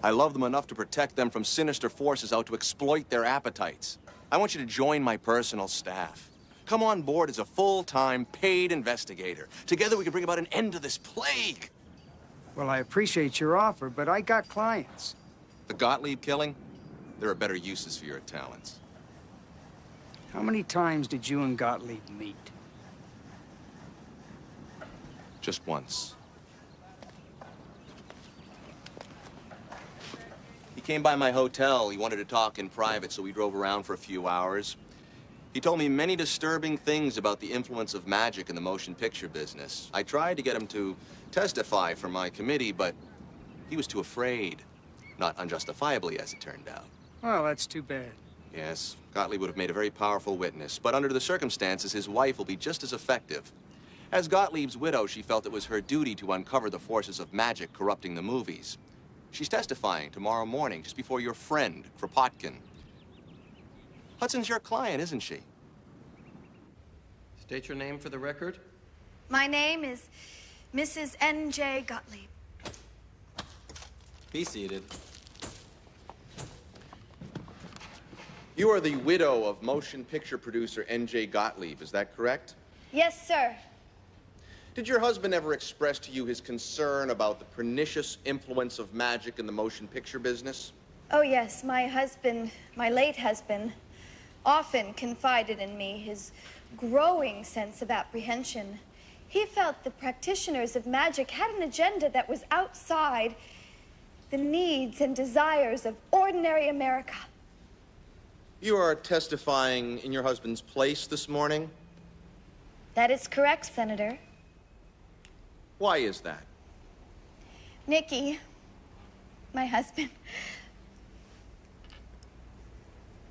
I love them enough to protect them from sinister forces out to exploit their appetites. I want you to join my personal staff. Come on board as a full-time, paid investigator. Together we can bring about an end to this plague. Well, I appreciate your offer, but I got clients. The Gotlieb killing? There are better uses for your talents. How many times did you and Gotlieb meet? Just once. He came by my hotel. He wanted to talk in private, so we drove around for a few hours. He told me many disturbing things about the influence of magic in the motion picture business. I tried to get him to testify for my committee, but he was too afraid. Not unjustifiably, as it turned out. Well, that's too bad. Yes, Gotlieb would have made a very powerful witness, but under the circumstances, his wife will be just as effective. As Gottlieb's widow, she felt it was her duty to uncover the forces of magic corrupting the movies. She's testifying tomorrow morning, just before your friend, Kropotkin. Hudson's your client, isn't she? State your name for the record. My name is Mrs. N.J. Gotlieb. Be seated. You are the widow of motion picture producer N.J. Gotlieb, is that correct? Yes, sir. Did your husband ever express to you his concern about the pernicious influence of magic in the motion picture business? Oh, yes. My husband, my late husband, often confided in me his growing sense of apprehension. He felt the practitioners of magic had an agenda that was outside the needs and desires of ordinary America. You are testifying in your husband's place this morning? That is correct, Senator. Why is that? Nicky, my husband,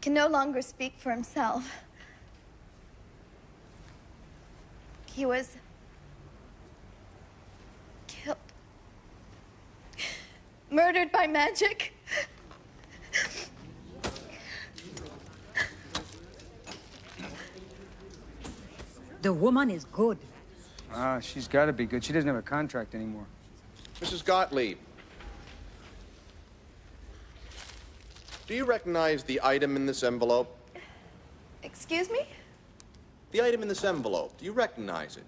can no longer speak for himself. He was killed. Murdered by magic. The woman is good. Ah, she's got to be good. She doesn't have a contract anymore. Mrs. Gotlieb, do you recognize the item in this envelope? Excuse me? The item in this envelope, do you recognize it?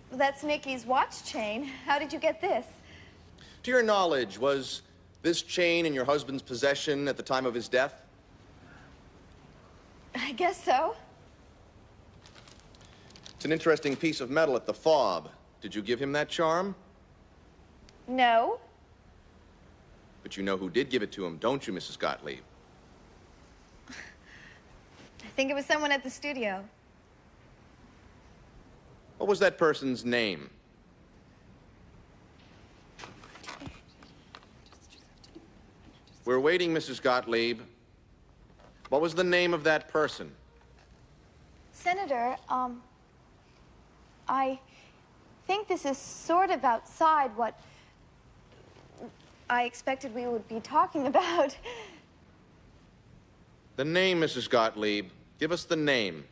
Well, that's Nicky's watch chain. How did you get this? To your knowledge, was this chain in your husband's possession at the time of his death? I guess so. It's an interesting piece of metal at the fob. Did you give him that charm? No. But you know who did give it to him, don't you, Mrs. Gotlieb? I think it was someone at the studio. What was that person's name? We're waiting, Mrs. Gotlieb. What was the name of that person? Senator, I think this is sort of outside what I expected we would be talking about. The name, Mrs. Gotlieb. Give us the name.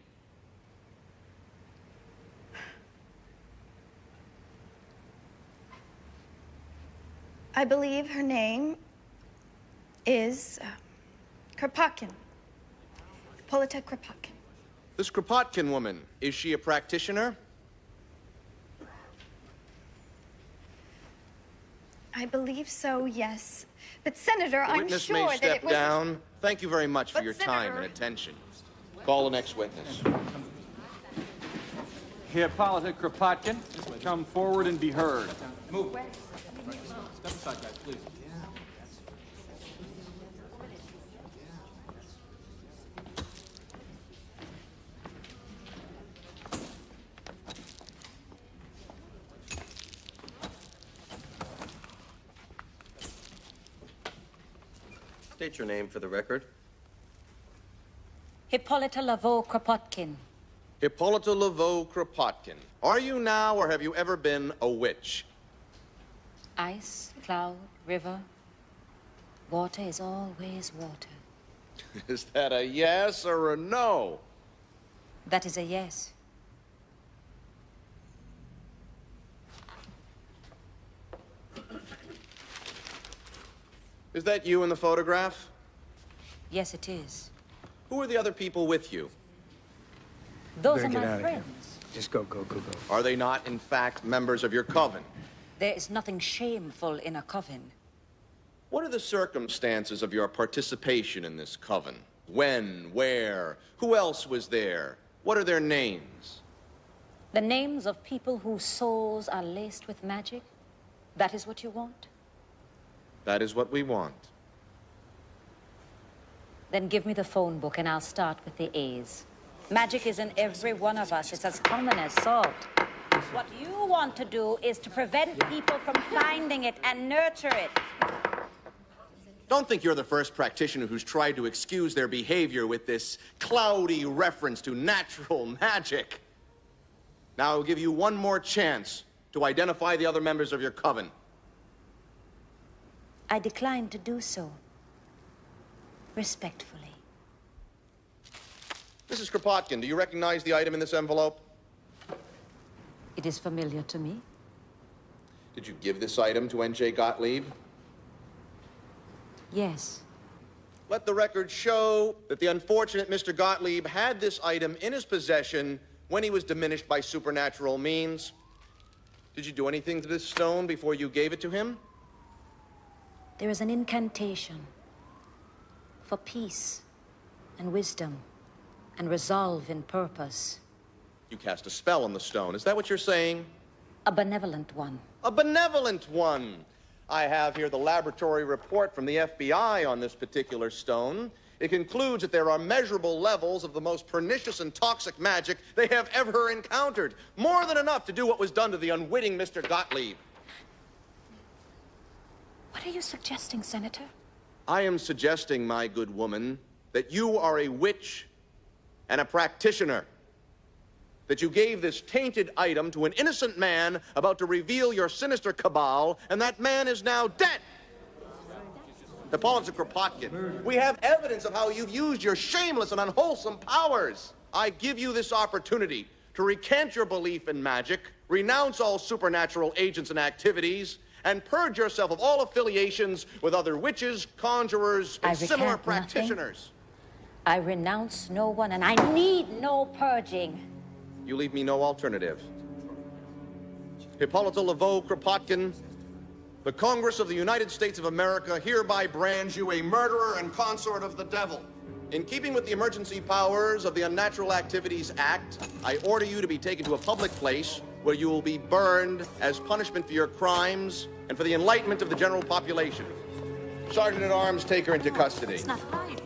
I believe her name is Kropotkin. Hypolita Kropotkin. This Kropotkin woman, is she a practitioner? I believe so, yes. But, Senator, The I'm witness sure may that step it was... down. Thank you very much for But, your time Senator- and attention. Call the next witness. Hypolita Kropotkin, come forward and be heard. Move. Step aside, guys, please. State your name for the record. Hypolita Laveau Kropotkin. Hypolita Laveau Kropotkin. Are you now or have you ever been a witch? Ice, cloud, river. Water is always water. Is that a yes or a no? That is a yes. Is that you in the photograph? Yes, it is. Who are the other people with you? Those Better are get my out of here. friends. Just go. Are they not, in fact, members of your coven? There is nothing shameful in a coven. What are the circumstances of your participation in this coven? When? Where? Who else was there? What are their names? The names of people whose souls are laced with magic? That is what you want? That is what we want. Then give me the phone book and I'll start with the A's. Magic is in every one of us. It's as common as salt. What you want to do is to prevent people from finding it and nurture it. Don't think you're the first practitioner who's tried to excuse their behavior with this cloudy reference to natural magic. Now I'll give you one more chance to identify the other members of your coven. I decline to do so. Respectfully. Mrs. Kropotkin, do you recognize the item in this envelope? It is familiar to me. Did you give this item to N.J. Gotlieb? Yes. Let the record show that the unfortunate Mr. Gotlieb had this item in his possession when he was diminished by supernatural means. Did you do anything to this stone before you gave it to him? There is an incantation for peace and wisdom and resolve in purpose. You cast a spell on the stone. Is that what you're saying? A benevolent one. A benevolent one. I have here the laboratory report from the FBI on this particular stone. It concludes that there are measurable levels of the most pernicious and toxic magic they have ever encountered. More than enough to do what was done to the unwitting Mr. Gotlieb. What are you suggesting, Senator? I am suggesting, my good woman, that you are a witch and a practitioner. That you gave this tainted item to an innocent man about to reveal your sinister cabal, and that man is now dead. Hypolita Kropotkin, we have evidence of how you've used your shameless and unwholesome powers. I give you this opportunity to recant your belief in magic, renounce all supernatural agents and activities, and purge yourself of all affiliations with other witches, conjurers, and similar practitioners. I renounce no one, and I need no purging. You leave me no alternative. Hypolita Laveau Kropotkin, the Congress of the United States of America hereby brands you a murderer and consort of the devil. In keeping with the emergency powers of the Unnatural Activities Act, I order you to be taken to a public place where you will be burned as punishment for your crimes and for the enlightenment of the general population. Sergeant-at-Arms, take her into custody. It's not right.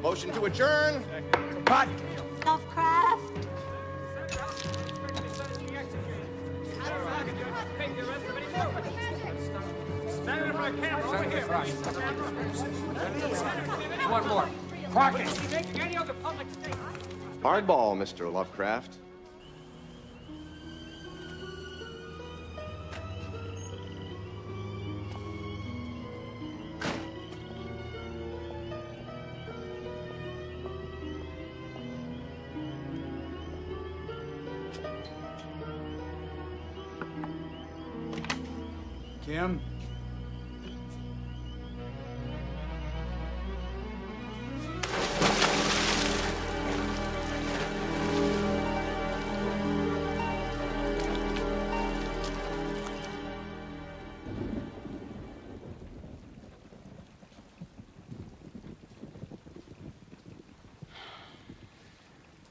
Motion to adjourn. Cut. Lovecraft. One more. Crockett. Hardball, Mr. Lovecraft. Kim?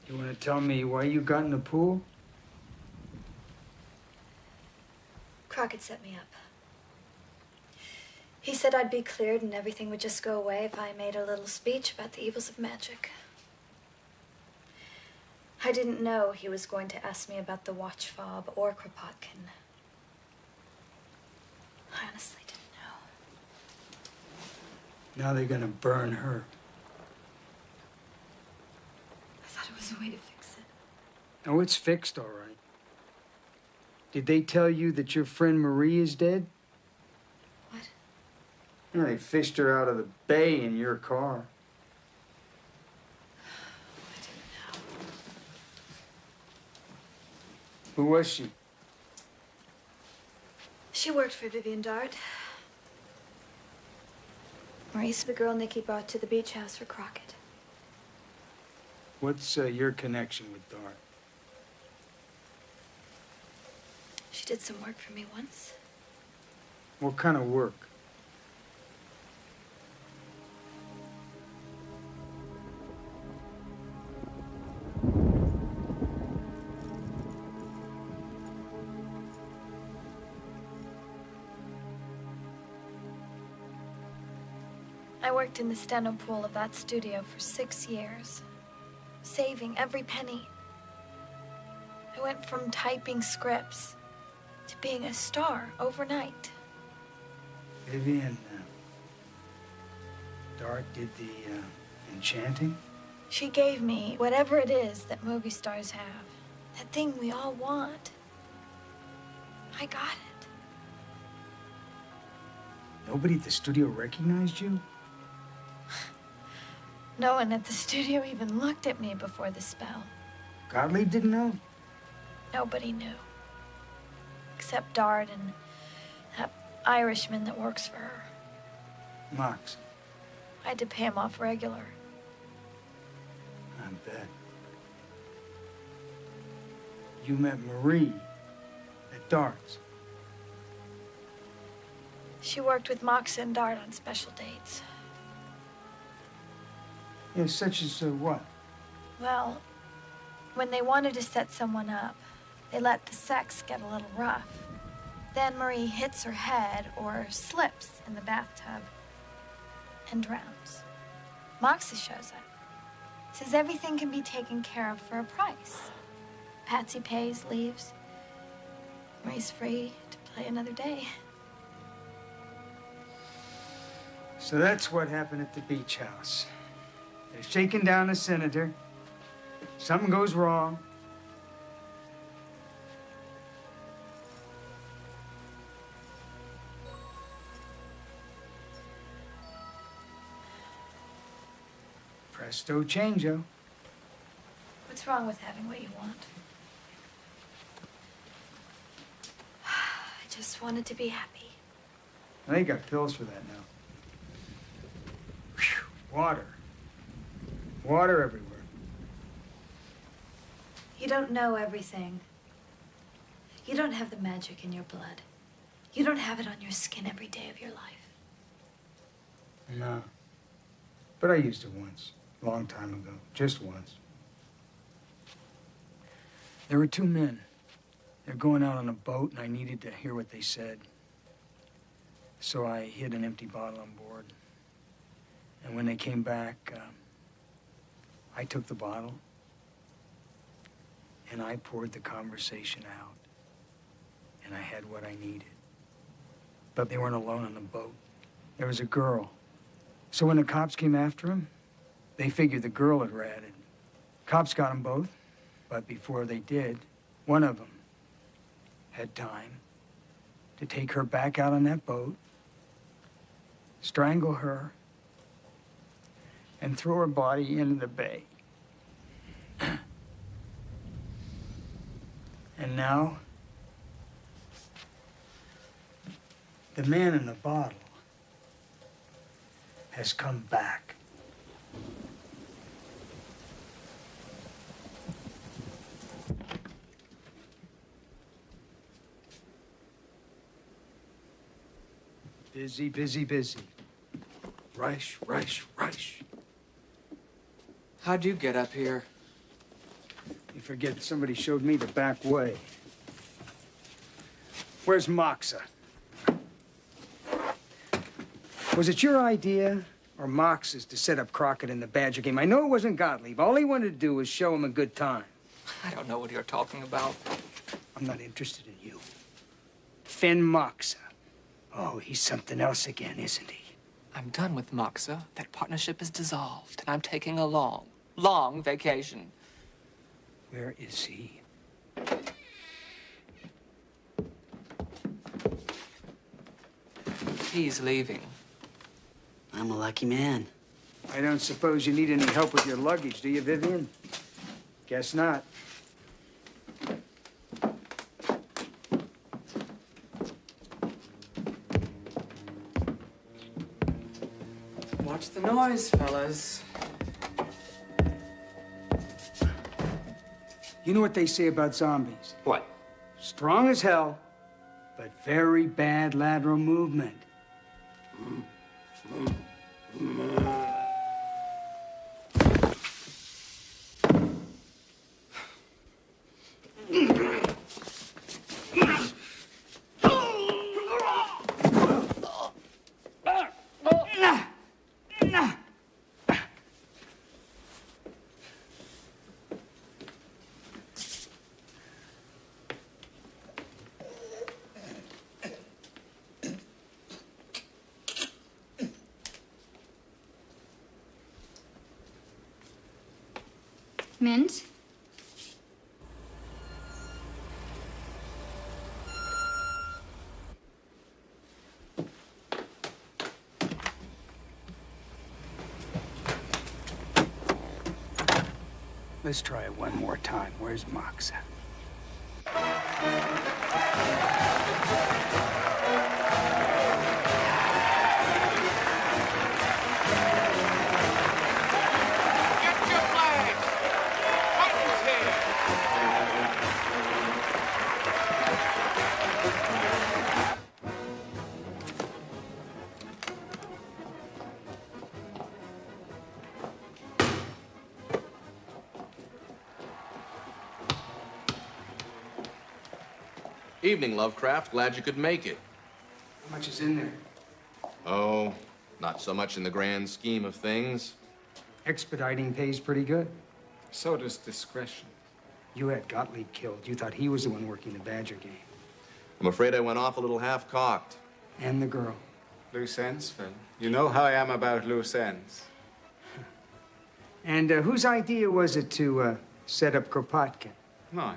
You want to tell me why you got in the pool? Crockett set me up. He said I'd be cleared and everything would just go away if I made a little speech about the evils of magic. I didn't know he was going to ask me about the watch fob or Kropotkin. I honestly didn't know. Now they're gonna burn her. I thought it was a way to fix it. Oh, it's fixed, all right. Did they tell you that your friend Marie is dead? What? You know, they fished her out of the bay in your car. I didn't know. Who was she? She worked for Vivian Dart. Marie's the girl Nicky brought to the beach house for Crockett. What's your connection with Dart? She did some work for me once. What kind of work? I worked in the steno pool of that studio for 6 years, saving every penny. I went from typing scripts to being a star overnight. Vivian, Dart did the enchanting? She gave me whatever it is that movie stars have. That thing we all want. I got it. Nobody at the studio recognized you? No one at the studio even looked at me before the spell. Gotlieb didn't know? Nobody knew. Except Dart and that Irishman that works for her. Mox. I had to pay him off regular. I bet. You met Marie at Dart's. She worked with Macha and Dart on special dates. Yeah, such as what? Well, when they wanted to set someone up, they let the sex get a little rough. Then Marie hits her head or slips in the bathtub and drowns. Maxa shows up. Says everything can be taken care of for a price. Patsy pays, leaves. Marie's free to play another day. So that's what happened at the beach house. They're shaking down the senator. Something goes wrong. Presto changeo. What's wrong with having what you want? I just wanted to be happy. They got pills for that now. Whew, water. Water everywhere. You don't know everything. You don't have the magic in your blood. You don't have it on your skin every day of your life. No. But I used it once, a long time ago. Just once. There were 2 men. They're going out on a boat, and I needed to hear what they said. So I hid an empty bottle on board. And when they came back, I took the bottle, and I poured the conversation out. And I had what I needed. But they weren't alone on the boat. There was a girl. So when the cops came after him, they figured the girl had ratted. Cops got them both, but before they did, one of them had time to take her back out on that boat, strangle her, and throw her body into the bay. And now, the man in the bottle has come back. Busy, busy, busy. Rush, rush, rush. How'd you get up here? You forget somebody showed me the back way. Where's Macha? Was it your idea or Mox's to set up Crockett in the Badger game? I know it wasn't Gotlieb. All he wanted to do was show him a good time. I don't know what you're talking about. I'm not interested in you. Finn Macha. Oh, he's something else again, isn't he? I'm done with Macha. That partnership is dissolved, and I'm taking a long, long vacation. Where is he? He's leaving. I'm a lucky man. I don't suppose you need any help with your luggage, do you, Vivian? Guess not. Watch the noise, fellas. You know what they say about zombies? What? Strong as hell, but very bad lateral movement. Mint? Let's try it one more time. Where's Macha? Evening, Lovecraft. Glad you could make it. How much is in there? Oh, not so much in the grand scheme of things. Expediting pays pretty good. So does discretion. You had Gotlieb killed. You thought he was the one working the Badger game. I'm afraid I went off a little half-cocked. And the girl. Loose ends, Phil. You know how I am about loose ends. And whose idea was it to set up Kropotkin? Mine.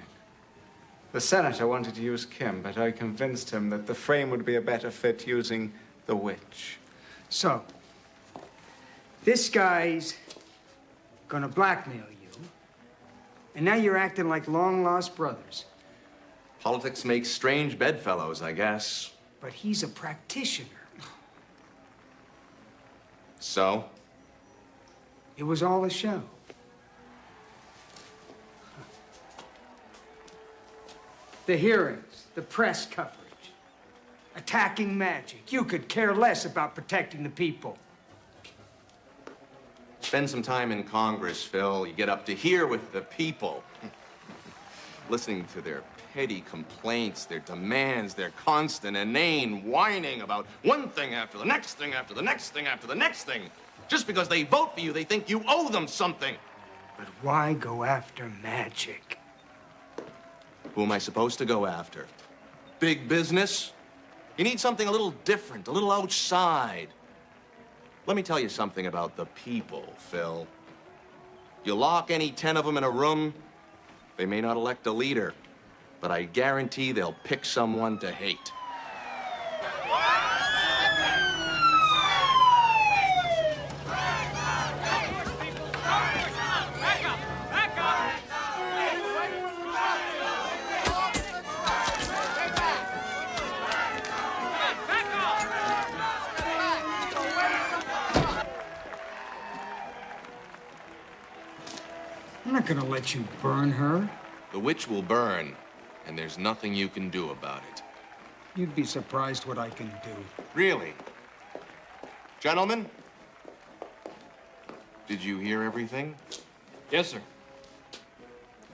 The senator wanted to use Kim, but I convinced him that the frame would be a better fit using the witch. So, this guy's gonna blackmail you, and now you're acting like long-lost brothers. Politics makes strange bedfellows, I guess. But he's a practitioner. So? It was all a show. The hearings, the press coverage, attacking magic. You could care less about protecting the people. Spend some time in Congress, Phil. You get up to here with the people. Listening to their petty complaints, their demands, their constant, inane whining about one thing after the next thing after the next thing after the next thing. Just because they vote for you, they think you owe them something. But why go after magic? Who am I supposed to go after? Big business? You need something a little different, a little outside. Let me tell you something about the people, Phil. You lock any 10 of them in a room, they may not elect a leader, but I guarantee they'll pick someone to hate. I'm not gonna let you burn her. The witch will burn, and there's nothing you can do about it. You'd be surprised what I can do. Really? Gentlemen? Did you hear everything? Yes, sir.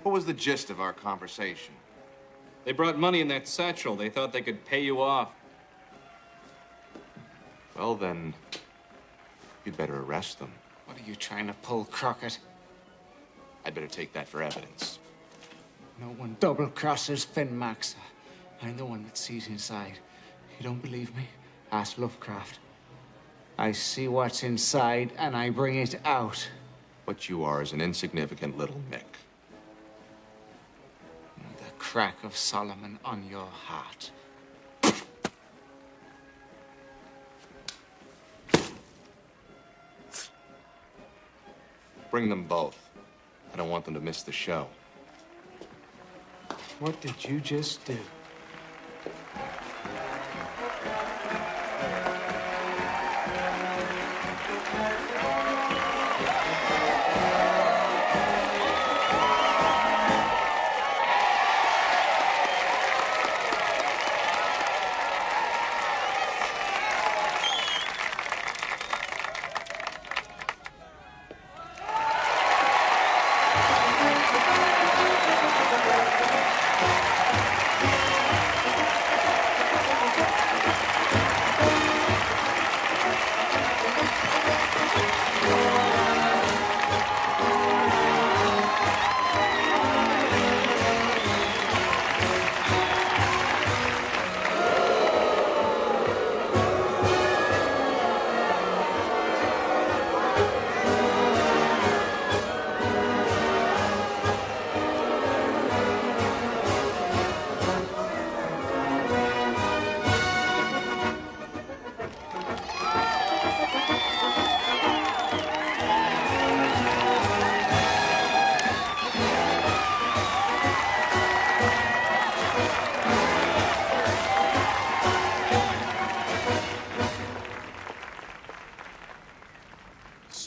What was the gist of our conversation? They brought money in that satchel. They thought they could pay you off. Well, then, you'd better arrest them. What are you trying to pull, Crockett? I'd better take that for evidence. No one double-crosses Finn Macha. I'm the one that sees inside. You don't believe me? Ask Lovecraft. I see what's inside, and I bring it out. What you are is an insignificant little Mick. The crack of Solomon on your heart. Bring them both. I don't want them to miss the show. What did you just do?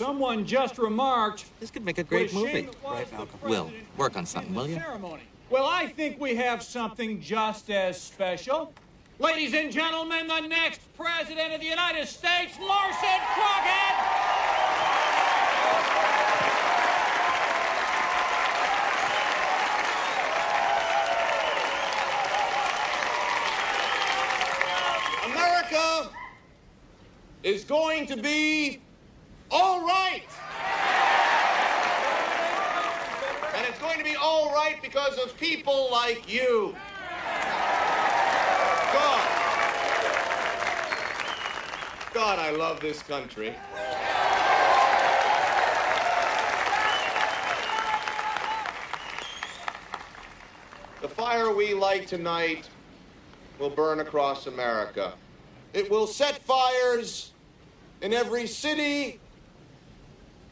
Someone just remarked... This could make a great what a shame movie. it was for the Will, president work on something, will you? ceremony. Well, I think we have something just as special. Ladies and gentlemen, the next President of the United States, Larson Crockett! America is going to be all right. And it's going to be all right because of people like you. God, I love this country. The fire we light tonight will burn across America. It will set fires in every city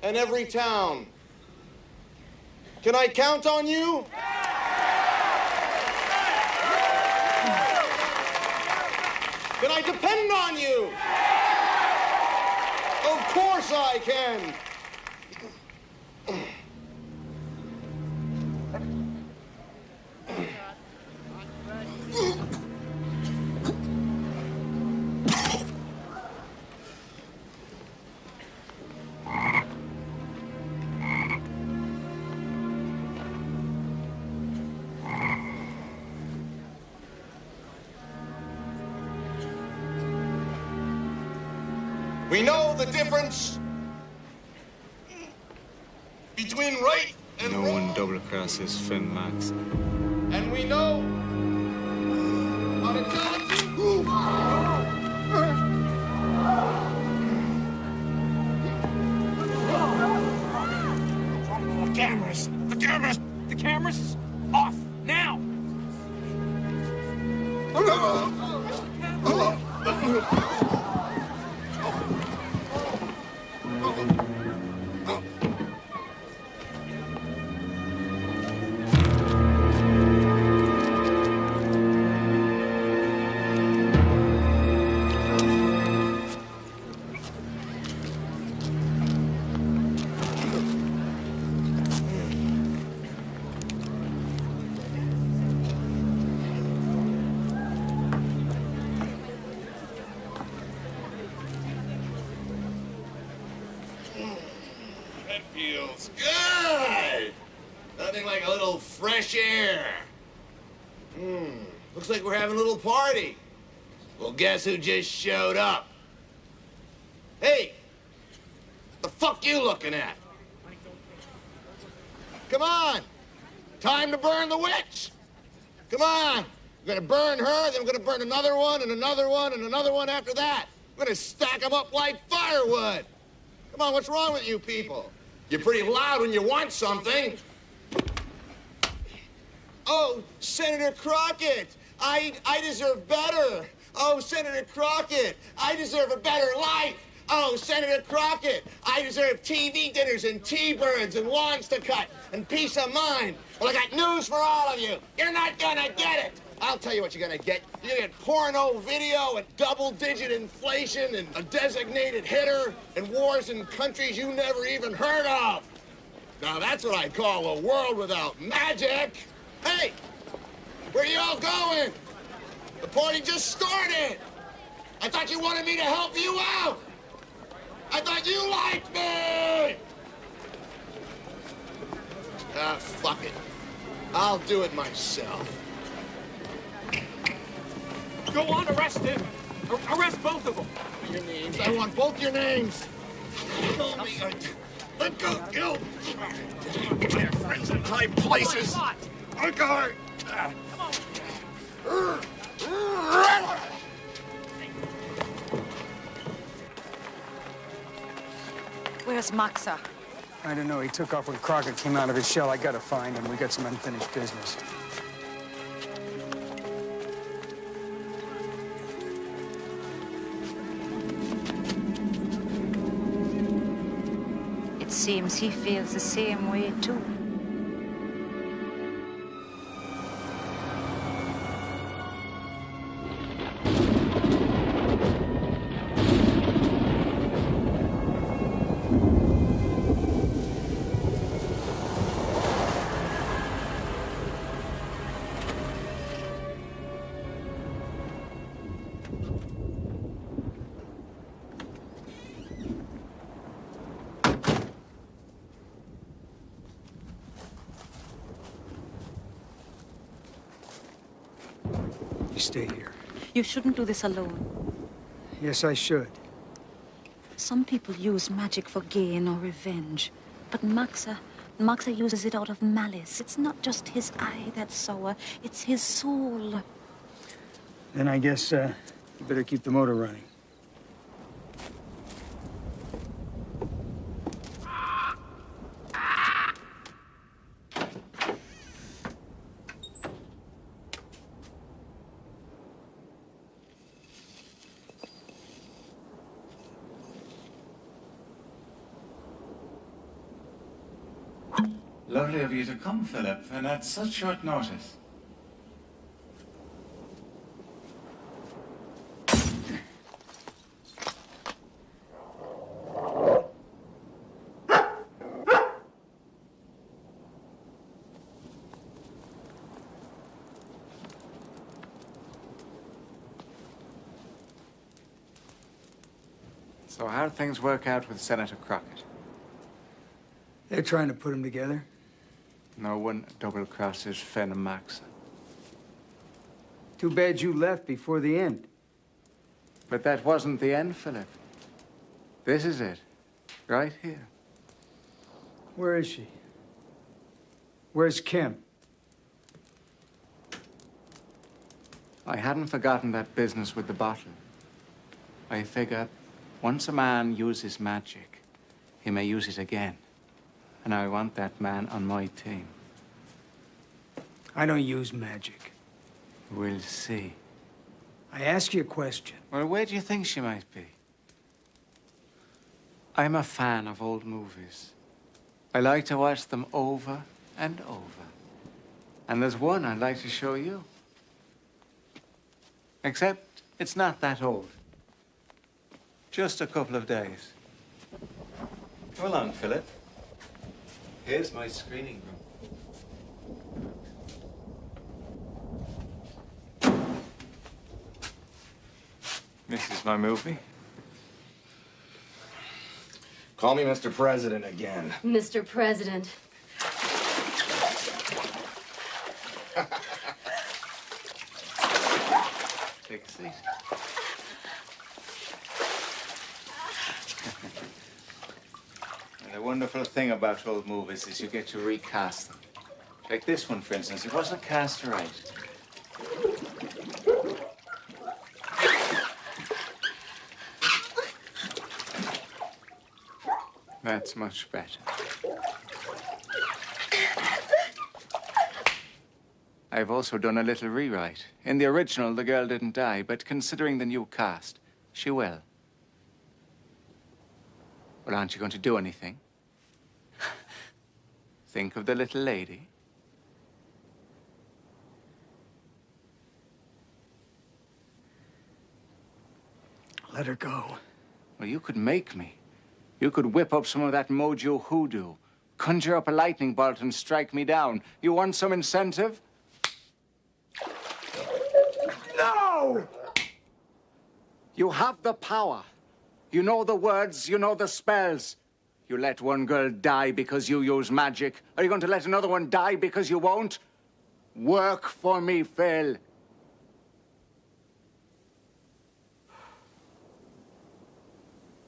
and every town. Can I count on you? Can I depend on you? Of course I can. We know the difference between right and No wrong. one double crosses Finn Max. And we know how to tell it to you. The cameras off now. That feels good. Nothing like a little fresh air. Looks like we're having a little party. Well, guess who just showed up? Hey, the fuck you looking at? Come on. Time to burn the witch. Come on. We're gonna burn her, then we're gonna burn another one, and another one, and another one after that. We're gonna stack them up like firewood. Come on, what's wrong with you people? You're pretty loud when you want something. Oh, Senator Crockett, I deserve better. Oh, Senator Crockett, I deserve a better life. Oh, Senator Crockett, I deserve TV dinners and T-birds and lawns to cut and peace of mind. Well, I got news for all of you. You're not gonna get it. I'll tell you what you're gonna get. You're gonna get porno video and double-digit inflation and a designated hitter and wars in countries you never even heard of. Now, that's what I call a world without magic. Hey, where you all going? The party just started. I thought you wanted me to help you out. I thought you liked me. Ah, fuck it. I'll do it myself. Go on, arrest him. Arrest both of them. Your names. I want both your names. Let go. Go. My friends in high places. I got it. Where's Macha? I don't know. He took off when Crockett came out of his shell. I gotta find him. We got some unfinished business. It seems he feels the same way, too. You stay here. You shouldn't do this alone. Yes, I should. Some people use magic for gain or revenge. But Macha uses it out of malice. It's not just his eye that's sour, it's his soul. Then I guess you better keep the motor running. Lovely of you to come, Philip, and at such short notice. So how'd things work out with Senator Crockett? They're trying to put them together. No one double-crosses Fenn and Macha. Too bad you left before the end. But that wasn't the end, Philip. This is it. Right here. Where is she? Where's Kim? I hadn't forgotten that business with the bottle. I figure once a man uses magic, he may use it again. And I want that man on my team. I don't use magic. We'll see. I ask you a question. Well, where do you think she might be? I'm a fan of old movies. I like to watch them over and over. And there's one I'd like to show you. Except it's not that old. Just a couple of days. Come along, Philip. Here's my screening room. This is my movie. Call me Mr. President again. Mr. President. Take a seat. The wonderful thing about old movies is you get to recast them. Like this one, for instance, it wasn't cast right. That's much better. I've also done a little rewrite. In the original, the girl didn't die, but considering the new cast, she will. Well, aren't you going to do anything? Think of the little lady. Let her go. Well, you could make me. You could whip up some of that mojo hoodoo, conjure up a lightning bolt and strike me down. You want some incentive? No! You have the power. You know the words, you know the spells. You let one girl die because you use magic. Are you going to let another one die because you won't? Work for me, Phil.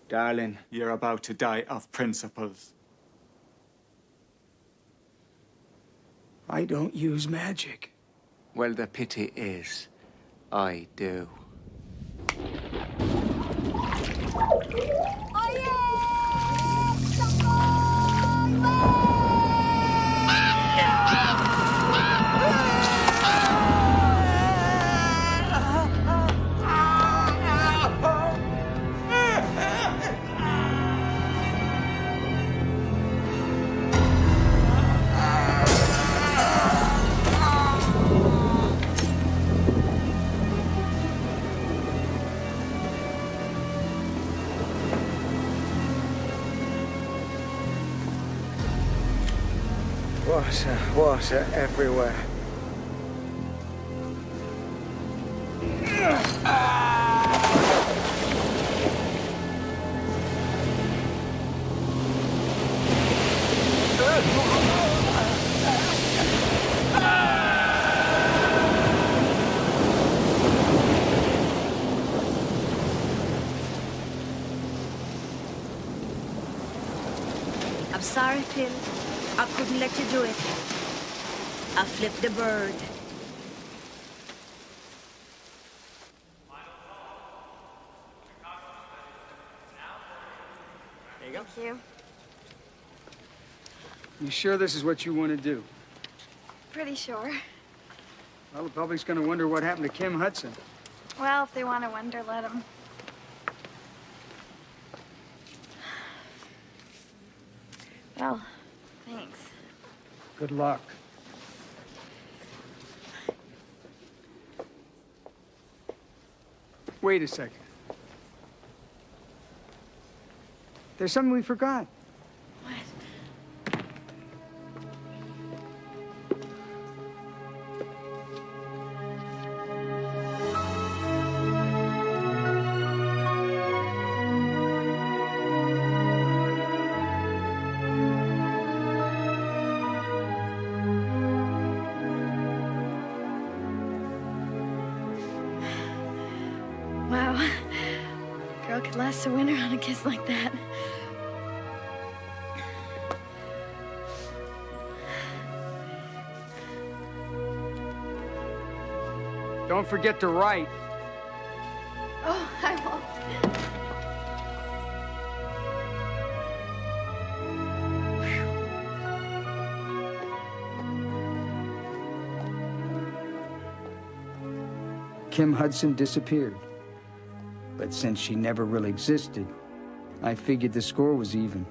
Darling, you're about to die of principles. I don't use magic. Well, the pity is, I do. Water everywhere. sorry, Phil. I couldn't let you do it. I flipped the bird. There you go. Thank you. You sure this is what you want to do? Pretty sure. Well, the public's going to wonder what happened to Kim Hudson. Well, if they want to wonder, let them. Well, thanks. Good luck. Wait a second. There's something we forgot. Wow. Girl could last a winter on a kiss like that. Don't forget to write. Oh, I won't. Kim Hudson disappeared. But since she never really existed, I figured the score was even.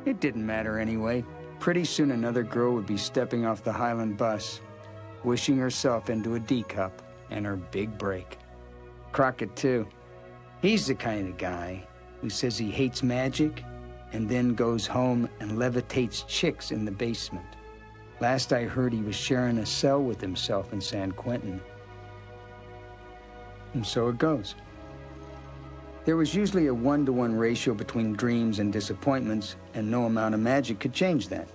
It didn't matter anyway. Pretty soon another girl would be stepping off the Highland bus, wishing herself into a D-cup and her big break. Crockett, too. He's the kind of guy who says he hates magic and then goes home and levitates chicks in the basement. Last I heard, he was sharing a cell with himself in San Quentin. And so it goes. There was usually a 1-to-1 ratio between dreams and disappointments, and no amount of magic could change that.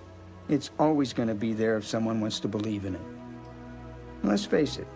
It's always going to be there if someone wants to believe in it. Let's face it,